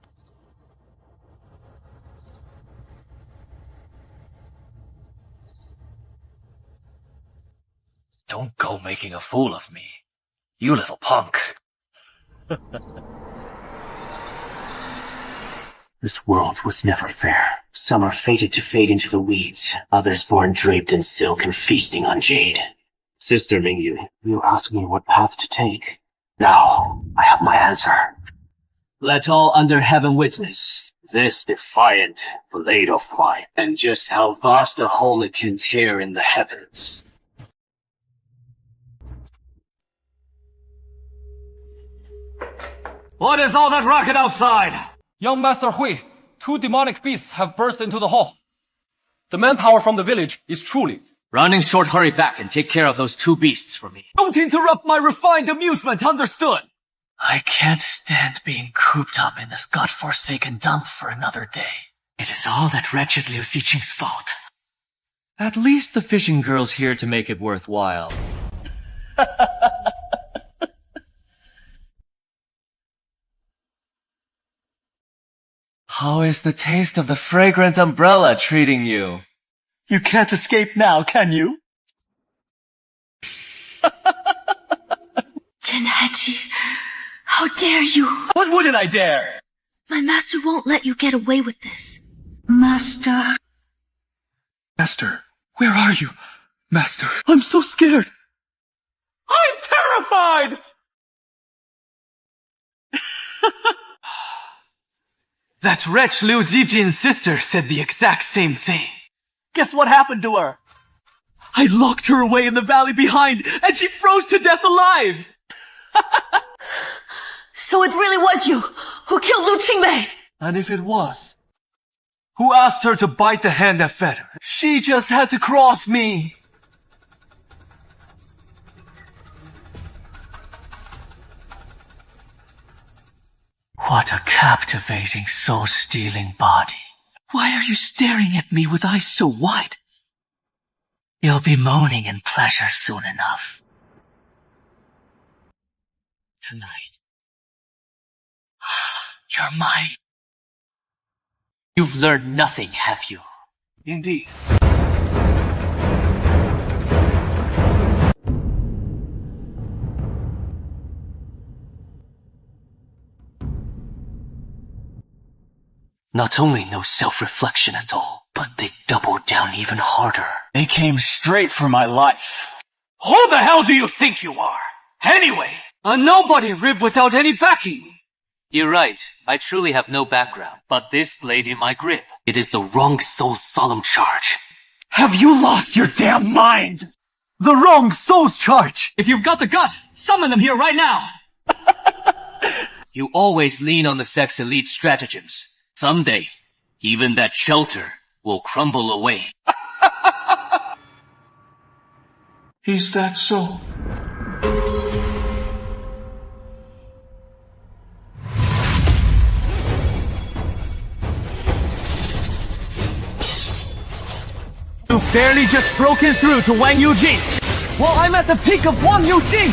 Don't go making a fool of me, you little punk. This world was never fair. Some are fated to fade into the weeds, others born draped in silk and feasting on jade. Sister Mingyu, you asked me what path to take. Now, I have my answer. Let all under heaven witness this defiant blade of mine, and just how vast a hole it can tear in the heavens. What is all that racket outside? Young Master Hui, 2 demonic beasts have burst into the hall. The manpower from the village is truly... Running short, hurry back and take care of those 2 beasts for me. Don't interrupt my refined amusement, understood? I can't stand being cooped up in this godforsaken dump for another day. It is all that wretched Liu Xijing's fault. At least the fishing girl's here to make it worthwhile. How is the taste of the fragrant umbrella treating you? You can't escape now, can you? Jinhachi, how dare you? What wouldn't I dare? My master won't let you get away with this. Master. Master, where are you? Master. I'm so scared. I'm terrified! That wretch Liu Xijin's sister said the exact same thing. Guess what happened to her? I locked her away in the valley behind, and she froze to death alive! So it really was you who killed Lu Qingmei! And if it was, who asked her to bite the hand that fed her? She just had to cross me. What a captivating, soul-stealing body. Why are you staring at me with eyes so wide? You'll be moaning in pleasure soon enough. Tonight. You're mine. You've learned nothing, have you? Indeed. Not only no self-reflection at all, but they doubled down even harder. They came straight for my life. Who the hell do you think you are? Anyway, A nobody rib without any backing. You're right. I truly have no background. But this blade in my grip, it is the wrong soul's solemn charge. have you lost your damn mind? The wrong soul's charge! If you've got the guts, summon them here right now! You always lean on the sex elite stratagems. Someday, even that shelter will crumble away. Is that so? You've barely just broken through to Wang Yujing, while I'm at the peak of Wang Yujing!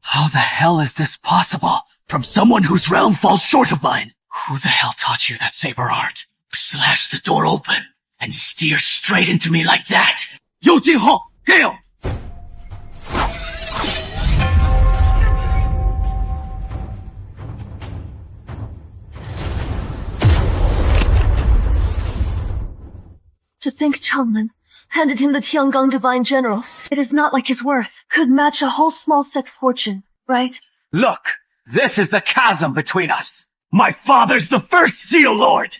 How the hell is this possible? From someone whose realm falls short of mine. Who the hell taught you that saber art? Slash the door open and steer straight into me like that. Yu Jinghong, Gale! To think Changmen handed him the Tiangong Divine Generals. It is not like his worth could match a whole small sex fortune, right? Look, this is the chasm between us. My father's the first Seal Lord!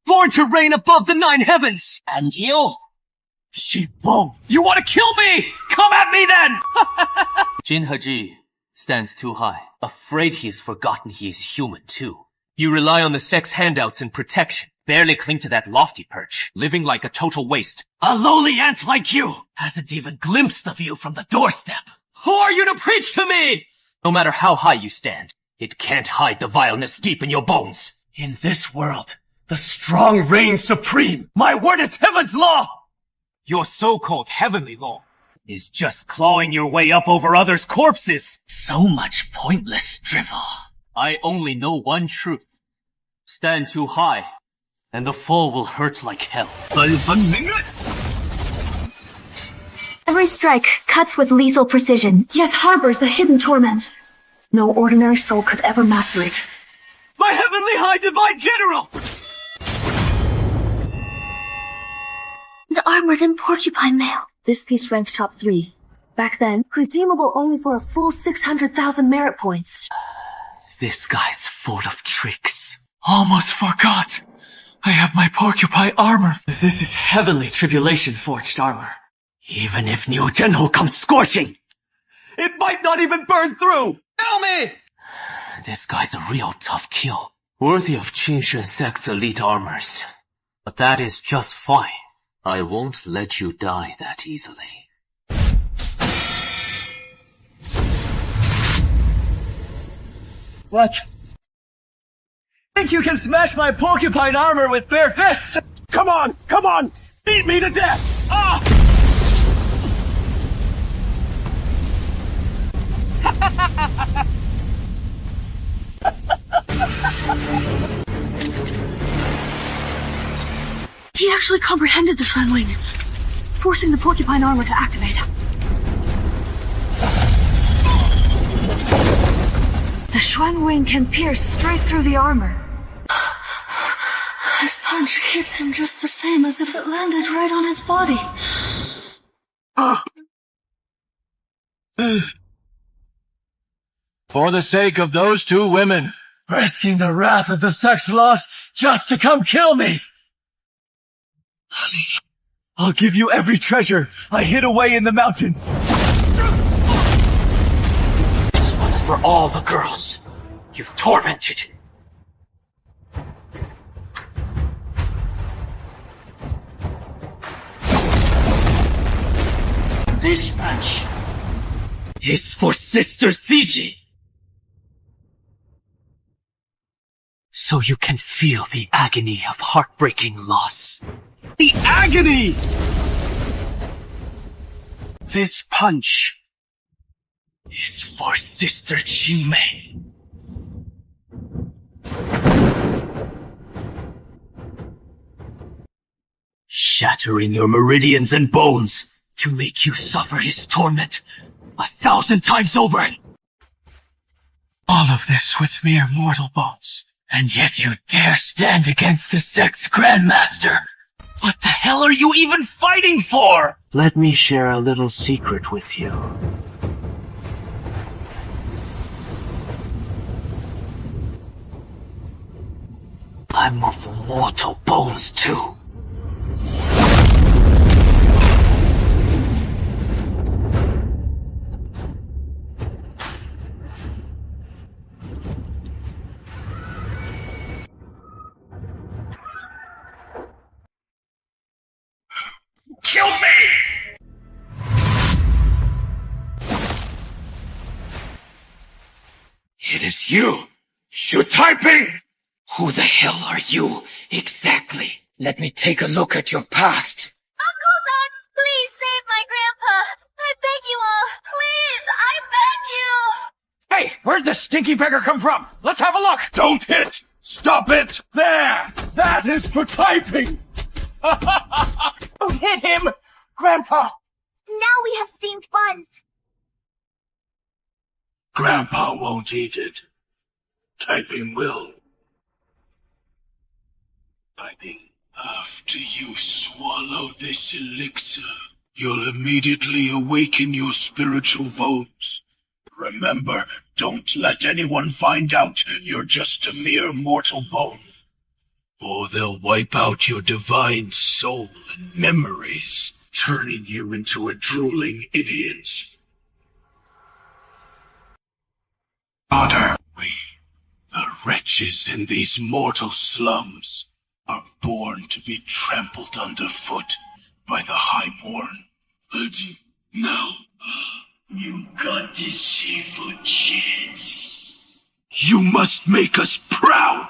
Born to reign above the 9 heavens! And you? Shibong, you want to kill me? Come at me then! Jin Haji stands too high. Afraid he has forgotten he is human too. You rely on the sex handouts and protection. Barely cling to that lofty perch, living like a total waste. A lowly ant like you hasn't even glimpsed the view from the doorstep. Who are you to preach to me? No matter how high you stand, it can't hide the vileness deep in your bones. In this world, the strong reign supreme. My word is heaven's law. Your so-called heavenly law is just clawing your way up over others' corpses. So much pointless drivel. I only know one truth. Stand too high, and the fall will hurt like hell. Every strike cuts with lethal precision, yet harbors a hidden torment. No ordinary soul could ever master it. My heavenly high divine general! The armored and porcupine mail. This piece ranked top 3. Back then, redeemable only for a full 600,000 merit points. This guy's full of tricks. Almost forgot. I have my porcupine armor. This is heavenly tribulation forged armor. Even if Niu Zhenhou comes scorching, it might not even burn through! Kill me! This guy's a real tough kill. Worthy of Qinshan sect's elite armors. But that is just fine. I won't let you die that easily. What? Think you can smash my porcupine armor with bare fists? Come on! Come on! Beat me to death! Ah! He actually comprehended the Shrine Wing, forcing the porcupine armor to activate. The Shrine Wing can pierce straight through the armor. His punch hits him just the same as if it landed right on his body. For the sake of those 2 women. Risking the wrath of the sex laws just to come kill me! Honey, I'll give you every treasure I hid away in the mountains. This one's for all the girls you've tormented. This match is for Sister Ciji. So you can feel the agony of heartbreaking loss. The agony! This punch is for Sister Qingmei. Shattering your meridians and bones, to make you suffer his torment 1,000 times over. All of this with mere mortal bones. And yet you dare stand against the sect's Grandmaster. What the hell are you even fighting for? Let me share a little secret with you. I'm of mortal bones too. Kill me! It is you! You're typing! Who the hell are you, exactly? Let me take a look at your past. Uncle Hans, please save my grandpa! I beg you all! Please, I beg you! Hey, where'd the stinky beggar come from? Let's have a look! Don't hit! Stop it! There! That is for typing! Hit him! Grandpa! Now we have steamed buns! Grandpa won't eat it. Typing will. Typing. After you swallow this elixir, you'll immediately awaken your spiritual bones. Remember, don't let anyone find out you're just a mere mortal bone. Or they'll wipe out your divine soul and memories, turning you into a drooling idiot. Daughter, we, the wretches in these mortal slums, are born to be trampled underfoot by the highborn. But now, you got this evil chance. You must make us proud.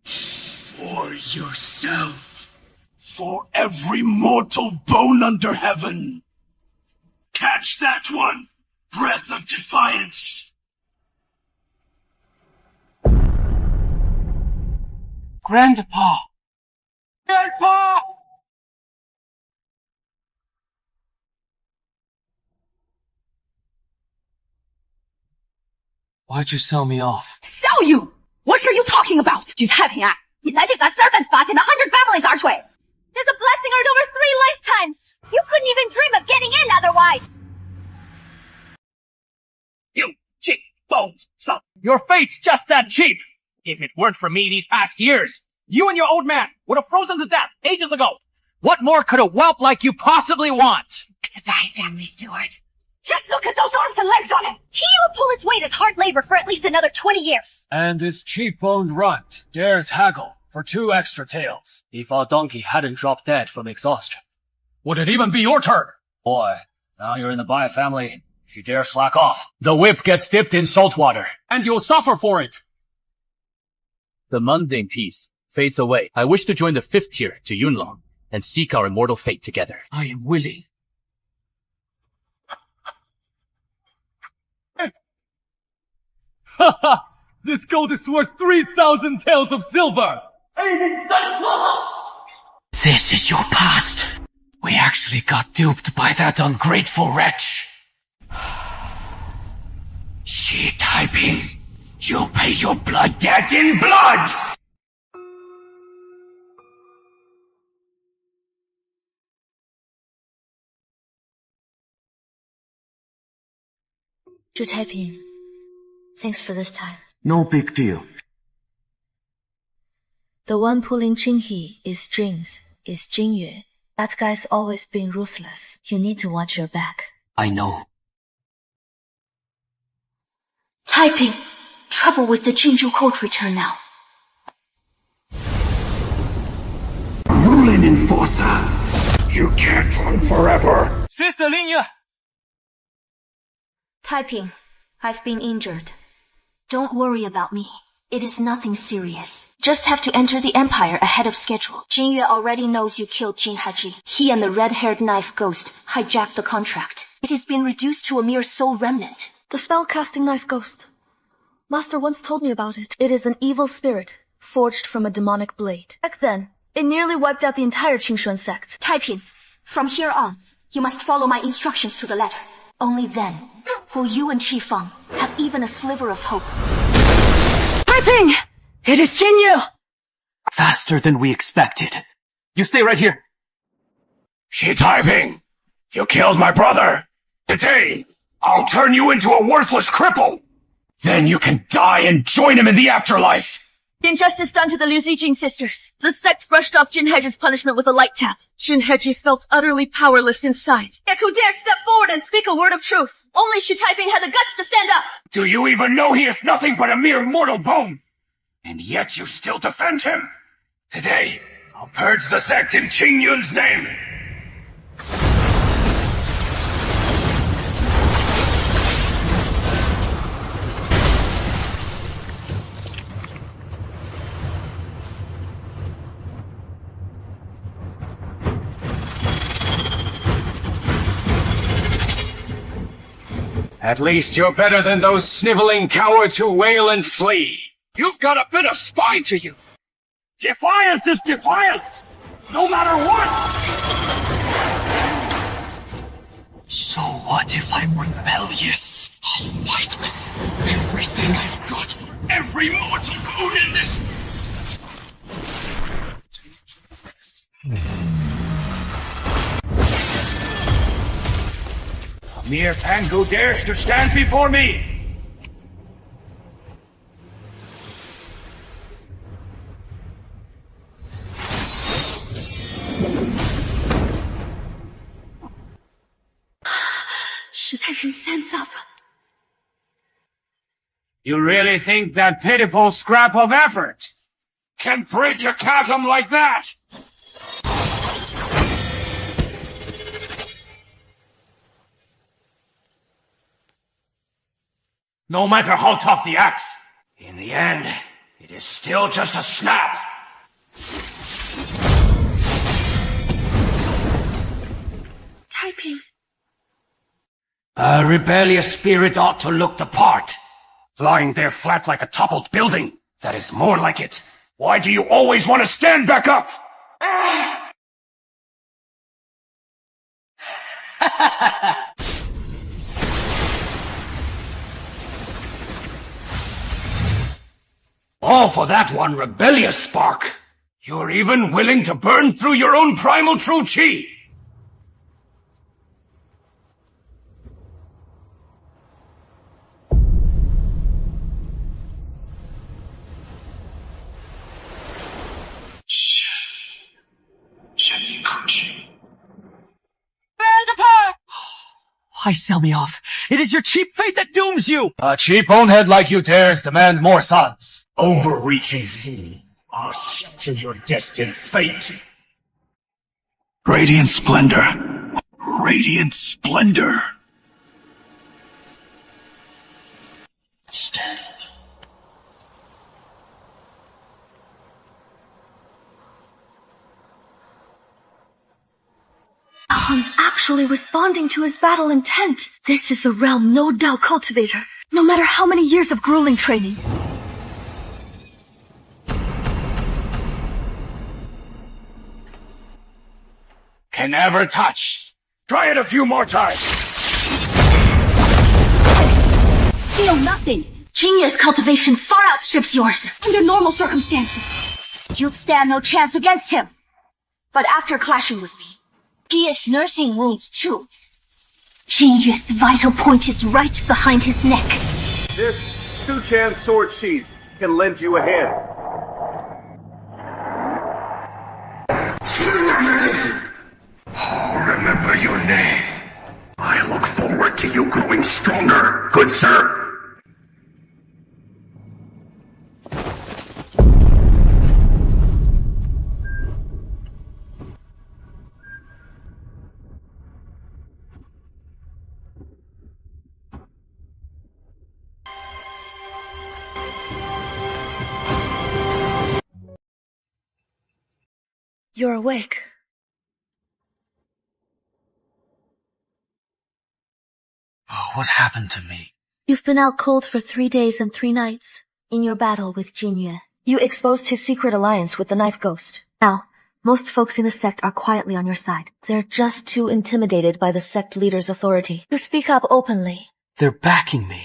For yourself. For every mortal bone under heaven. Catch that one! Breath of defiance! Grandpa! Grandpa! Why'd you sell me off? Sell you! What are you talking about? 举太平啊，你在这个 servant spot in 100 families archway. There's a blessing earned over 3 lifetimes! You couldn't even dream of getting in otherwise! You cheap bones, son. Your fate's just that cheap. If it weren't for me these past years, you and your old man would have frozen to death ages ago. What more could a whelp like you possibly want? Goodbye, family steward. Just look at those arms and legs on him! He will pull his weight as hard labor for at least another 20 years. And this cheap-boned runt dares haggle for 2 extra tails. If our donkey hadn't dropped dead from exhaustion, would it even be your turn? Boy, now you're in the Bai family. If you dare slack off, the whip gets dipped in salt water, and you'll suffer for it. The mundane piece fades away. I wish to join the 5th tier to Yunlong and seek our immortal fate together. I am willing. Ha! This gold is worth 3,000 taels of silver! This is your past. We actually got duped by that ungrateful wretch. She typing. You'll pay your blood debt in blood! Zhu Taiping, thanks for this time. No big deal. The one pulling Jinghe is strings, is Jingyue. That guy's always been ruthless. You need to watch your back. I know. Taiping, trouble with the Jinju cult return now. Ruling Enforcer! You can't run forever! Sister Linya! Taiping, I've been injured. Don't worry about me. It is nothing serious. Just have to enter the Empire ahead of schedule. Jingyue already knows you killed Jin Haji. He and the red-haired knife ghost hijacked the contract. It has been reduced to a mere soul remnant. The spell-casting knife ghost. Master once told me about it. It is an evil spirit, forged from a demonic blade. Back then, it nearly wiped out the entire Qingshuan sect. Taiping, from here on, You must follow my instructions to the letter. Only then will you and Qifeng have even a sliver of hope. Taiping! It is Jinyu! Faster than we expected. You stay right here. Shi Taiping, you killed my brother. Today, I'll turn you into a worthless cripple. Then you can die and join him in the afterlife. Injustice done to the Liu Zijing sisters. The sect brushed off Jinheji's punishment with a light tap. Jinheji felt utterly powerless inside. Yet who dared step forward and speak a word of truth? Only Shi Taiping had the guts to stand up. Do you even know he is nothing but a mere mortal bone? And yet you still defend him? Today, I'll purge the sect in Qing Yun's name. At least you're better than those sniveling cowards who wail and flee. You've got a bit of spine to you. Defiance is defiance, no matter what! So what if I'm rebellious? I'll fight with everything I've got for every mortal bone in this... A mere Pangu dares to stand before me! Should I can sense up? You really think that pitiful scrap of effort can bridge a chasm like that? No matter how tough the axe, in the end, it is still just a snap. Taiping. A rebellious spirit ought to look the part. Lying there flat like a toppled building, that is more like it. Why do you always want to stand back up? All for that one rebellious spark. You're even willing to burn through your own primal true chi. Why sell me off? It is your cheap fate that dooms you! A cheap bonehead like you dares demand more sons. Overreaching me. I'll shelter your destined fate. Radiant splendor. Radiant splendor. Han's actually responding to his battle intent. This is a realm no Dao cultivator, no matter how many years of grueling training. Can never touch. Try it a few more times. Still nothing. Jinya's cultivation far outstrips yours. Under normal circumstances, you'd stand no chance against him. But after clashing with me, he is nursing wounds too. Jinyu's vital point is right behind his neck. This Suchan sword sheath can lend you a hand. I'll remember your name. I look forward to you growing stronger, good sir. You're awake. Oh, what happened to me? You've been out cold for 3 days and 3 nights. In your battle with Jinyu, you exposed his secret alliance with the Knife Ghost. Now, Most folks in the sect are quietly on your side. They're just too intimidated by the sect leader's authority to speak up openly. They're backing me.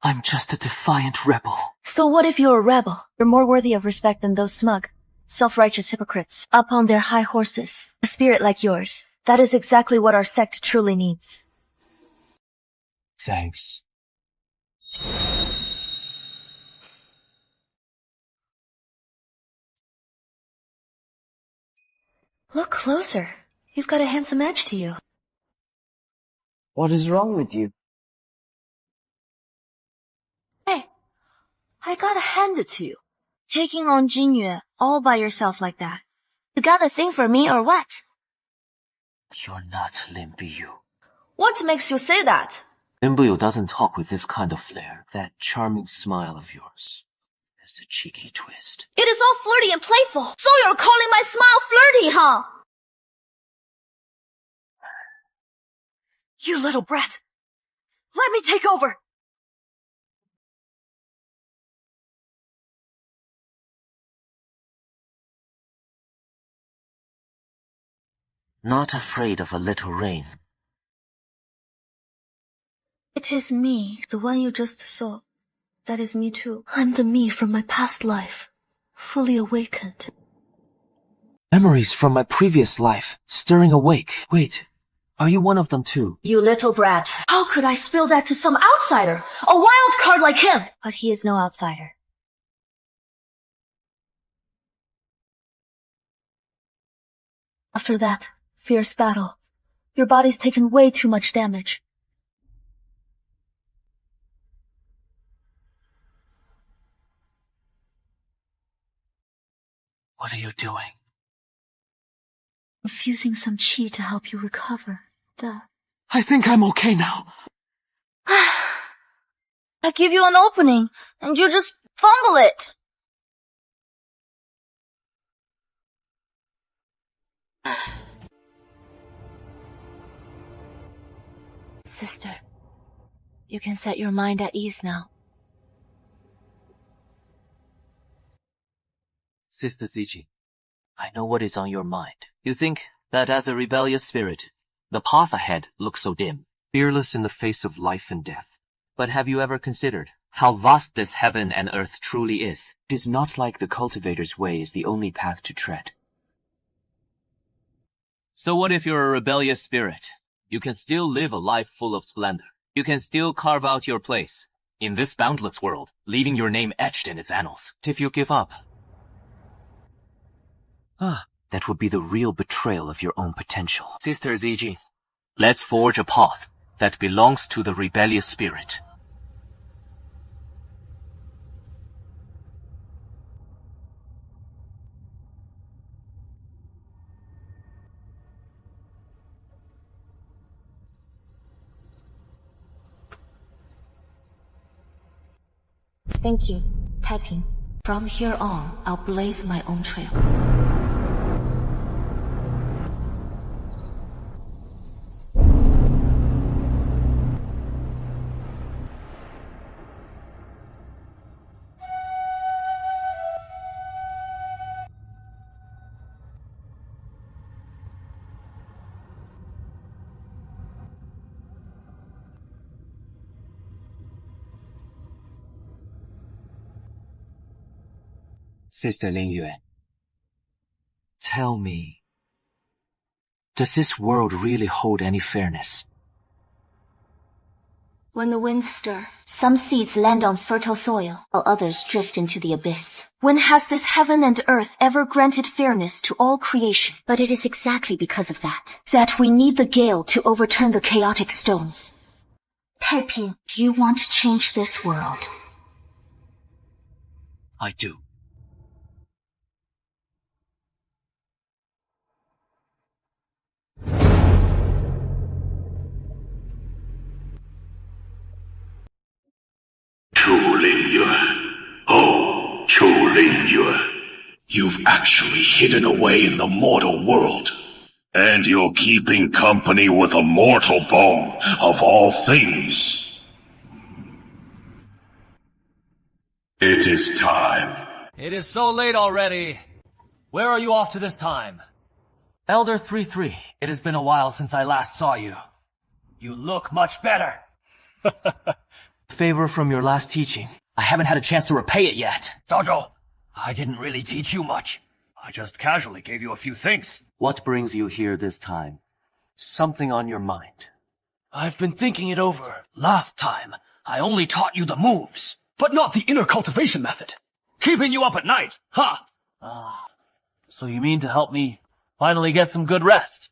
I'm just a defiant rebel. So what if you're a rebel? You're more worthy of respect than those smug, self-righteous hypocrites up on their high horses. A spirit like yours. That is exactly what our sect truly needs. Thanks. Look closer. You've got a handsome edge to you. What is wrong with you? Hey, I gotta hand it to you. Taking on Jinyue all by yourself like that. You got a thing for me or what? You're not Lin Biyu. What makes you say that? Lin Biyu doesn't talk with this kind of flair. That charming smile of yours has a cheeky twist. It is all flirty and playful. So you're calling my smile flirty, huh? You little brat. Let me take over. Not afraid of a little rain. It is me, the one you just saw. That is me too. I'm the me from my past life, fully awakened. Memories from my previous life, stirring awake. Wait, are you one of them too? You little brat. How could I spill that to some outsider? A wild card like him! But he is no outsider. After that fierce battle, your body's taken way too much damage. What are you doing? Infusing some chi to help you recover. Duh. I think I'm okay now. I give you an opening, and you just fumble it. Sister, you can set your mind at ease now. Sister Zichi, I know what is on your mind. You think that as a rebellious spirit, the path ahead looks so dim, fearless in the face of life and death. But have you ever considered how vast this heaven and earth truly is? It is not like the cultivator's way is the only path to tread. So what if you're a rebellious spirit? You can still live a life full of splendor. You can still carve out your place in this boundless world, leaving your name etched in its annals. If you give up, that would be the real betrayal of your own potential. Sister Zichi, let's forge a path that belongs to the rebellious spirit. Thank you, Taiping. From here on, I'll blaze my own trail. Sister Lin Yue, tell me, does this world really hold any fairness? When the winds stir, some seeds land on fertile soil, while others drift into the abyss. When has this heaven and earth ever granted fairness to all creation? But it is exactly because of that we need the gale to overturn the chaotic stones. Taiping, do you want to change this world? I do. You've actually hidden away in the mortal world. And you're keeping company with a mortal bone, of all things. It is time. It is so late already. Where are you off to this time? Elder 3-3, it has been a while since I last saw you. You look much better. Favor from your last teaching. I haven't had a chance to repay it yet. Dojo, I didn't really teach you much. I just casually gave you a few things. What brings you here this time? Something on your mind? I've been thinking it over. Last time, I only taught you the moves, but not the inner cultivation method. Keeping you up at night, huh? So you mean to help me finally get some good rest?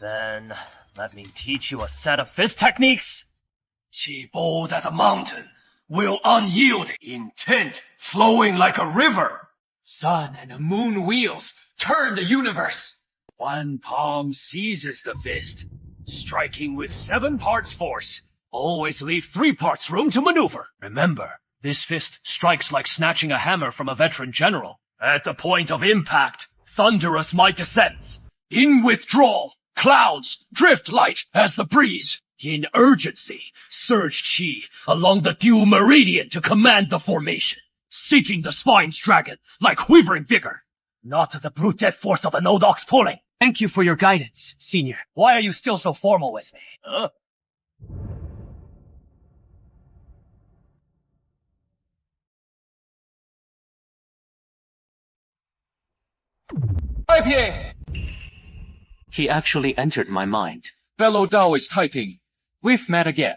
Then, let me teach you a set of fist techniques. Chi bold as a mountain, will unyielding, intent flowing like a river. Sun and moon wheels turn the universe. One palm seizes the fist, striking with 7 parts force. Always leave 3 parts room to maneuver. Remember, this fist strikes like snatching a hammer from a veteran general. At the point of impact, thunderous might descends. In withdrawal, clouds drift light as the breeze. In urgency, surge chi along the due meridian to command the formation, seeking the spine's dragon like quivering vigor. Not the brute death force of the no dogs pulling. Thank you for your guidance, Senior. Why are you still so formal with me? Taiping! He actually entered my mind. Fellow Daoist Taiping, we've met again.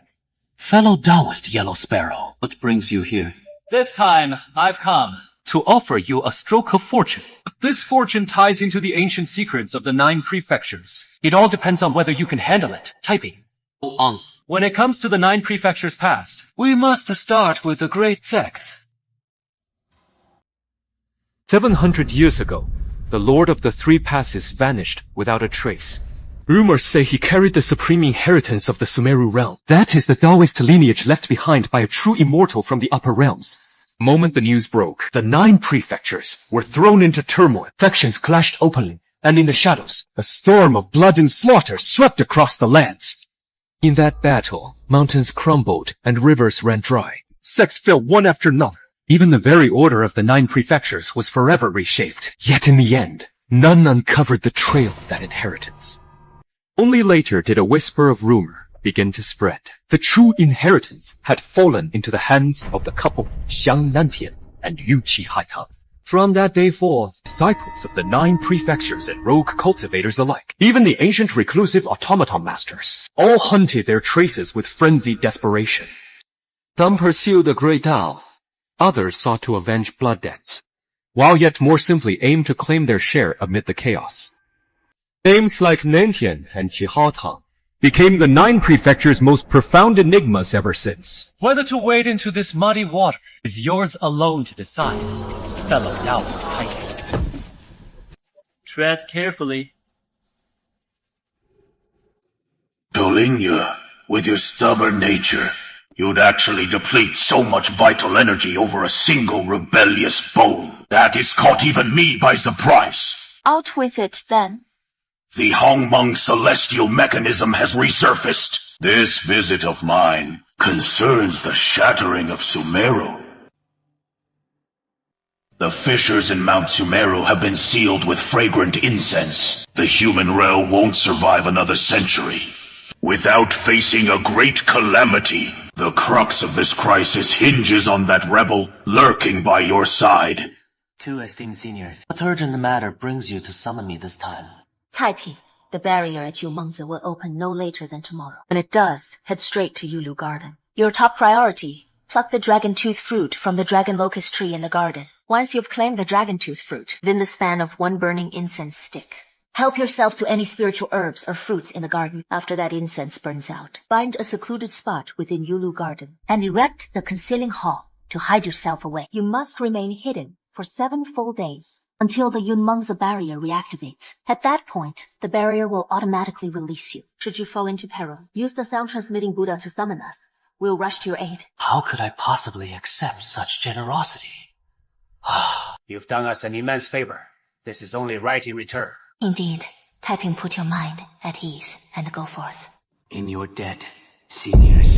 Fellow Daoist Yellow Sparrow, what brings you here? This time, I've come to offer you a stroke of fortune. This fortune ties into the ancient secrets of the 9 prefectures. It all depends on whether you can handle it. Taiping. When it comes to the 9 prefectures past, we must start with the great sex. 700 years ago, the Lord of the 3 Passes vanished without a trace. Rumors say he carried the supreme inheritance of the Sumeru realm. That is the Daoist lineage left behind by a true immortal from the upper realms. The moment the news broke, the 9 prefectures were thrown into turmoil. Factions clashed openly, and in the shadows, a storm of blood and slaughter swept across the lands. In that battle, mountains crumbled and rivers ran dry. Sects fell one after another. Even the very order of the 9 prefectures was forever reshaped. Yet in the end, none uncovered the trail of that inheritance. Only later did a whisper of rumor begin to spread. The true inheritance had fallen into the hands of the couple Xiang Nantian and Yu Qi Haitang. From that day forth, disciples of the 9 prefectures and rogue cultivators alike, even the ancient reclusive automaton masters, all hunted their traces with frenzied desperation. Some pursued the great Dao. Others sought to avenge blood debts, while yet more simply aimed to claim their share amid the chaos. Names like Nantian and Qihaotang became the 9 prefectures' most profound enigmas ever since. Whether to wade into this muddy water is yours alone to decide, fellow Daoist Taiping. Tread carefully. Dolinya, with your stubborn nature, you'd actually deplete so much vital energy over a single rebellious bowl. That has caught even me by surprise. Out with it, then. The Hongmeng celestial mechanism has resurfaced. This visit of mine concerns the shattering of Sumeru. The fissures in Mount Sumeru have been sealed with fragrant incense. The human realm won't survive another century without facing a great calamity. The crux of this crisis hinges on that rebel lurking by your side. 2 esteemed seniors, what urgent matter brings you to summon me this time? Taiping, the barrier at Yumengzi will open no later than tomorrow. When it does, head straight to Yulu Garden. Your top priority, pluck the dragon tooth fruit from the dragon locust tree in the garden. Once you've claimed the dragon tooth fruit, within the span of 1 burning incense stick, help yourself to any spiritual herbs or fruits in the garden after that incense burns out. Find a secluded spot within Yulu Garden and erect the concealing hall to hide yourself away. You must remain hidden for 7 full days until the Yunmengzi barrier reactivates. At that point, the barrier will automatically release you. Should you fall into peril, use the sound-transmitting Buddha to summon us. We'll rush to your aid. How could I possibly accept such generosity? You've done us an immense favor. This is only right in return. Indeed. Taiping, put your mind at ease and go forth. In your debt, seniors.